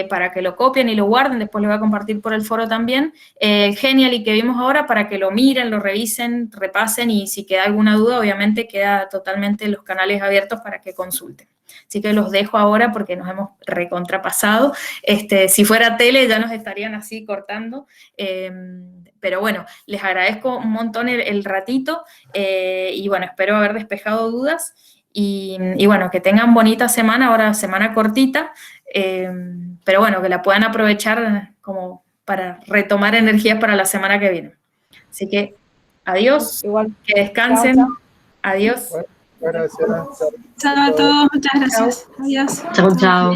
para que lo copien y lo guarden, después lo voy a compartir por el foro también, el Genially que vimos ahora para que lo miren, lo revisen, repasen, y si queda alguna duda, obviamente queda totalmente los canales abiertos para que consulten. Así que los dejo ahora porque nos hemos recontrapasado. Si fuera tele ya nos estarían así cortando, pero bueno, les agradezco un montón el ratito, y bueno, espero haber despejado dudas, y bueno, que tengan bonita semana, ahora semana cortita, pero bueno, que la puedan aprovechar como para retomar energías para la semana que viene. Así que adiós, que descansen, chao. Adiós. Gracias. Chao a todos, muchas gracias. Adiós. Chao, chao.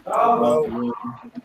Chao.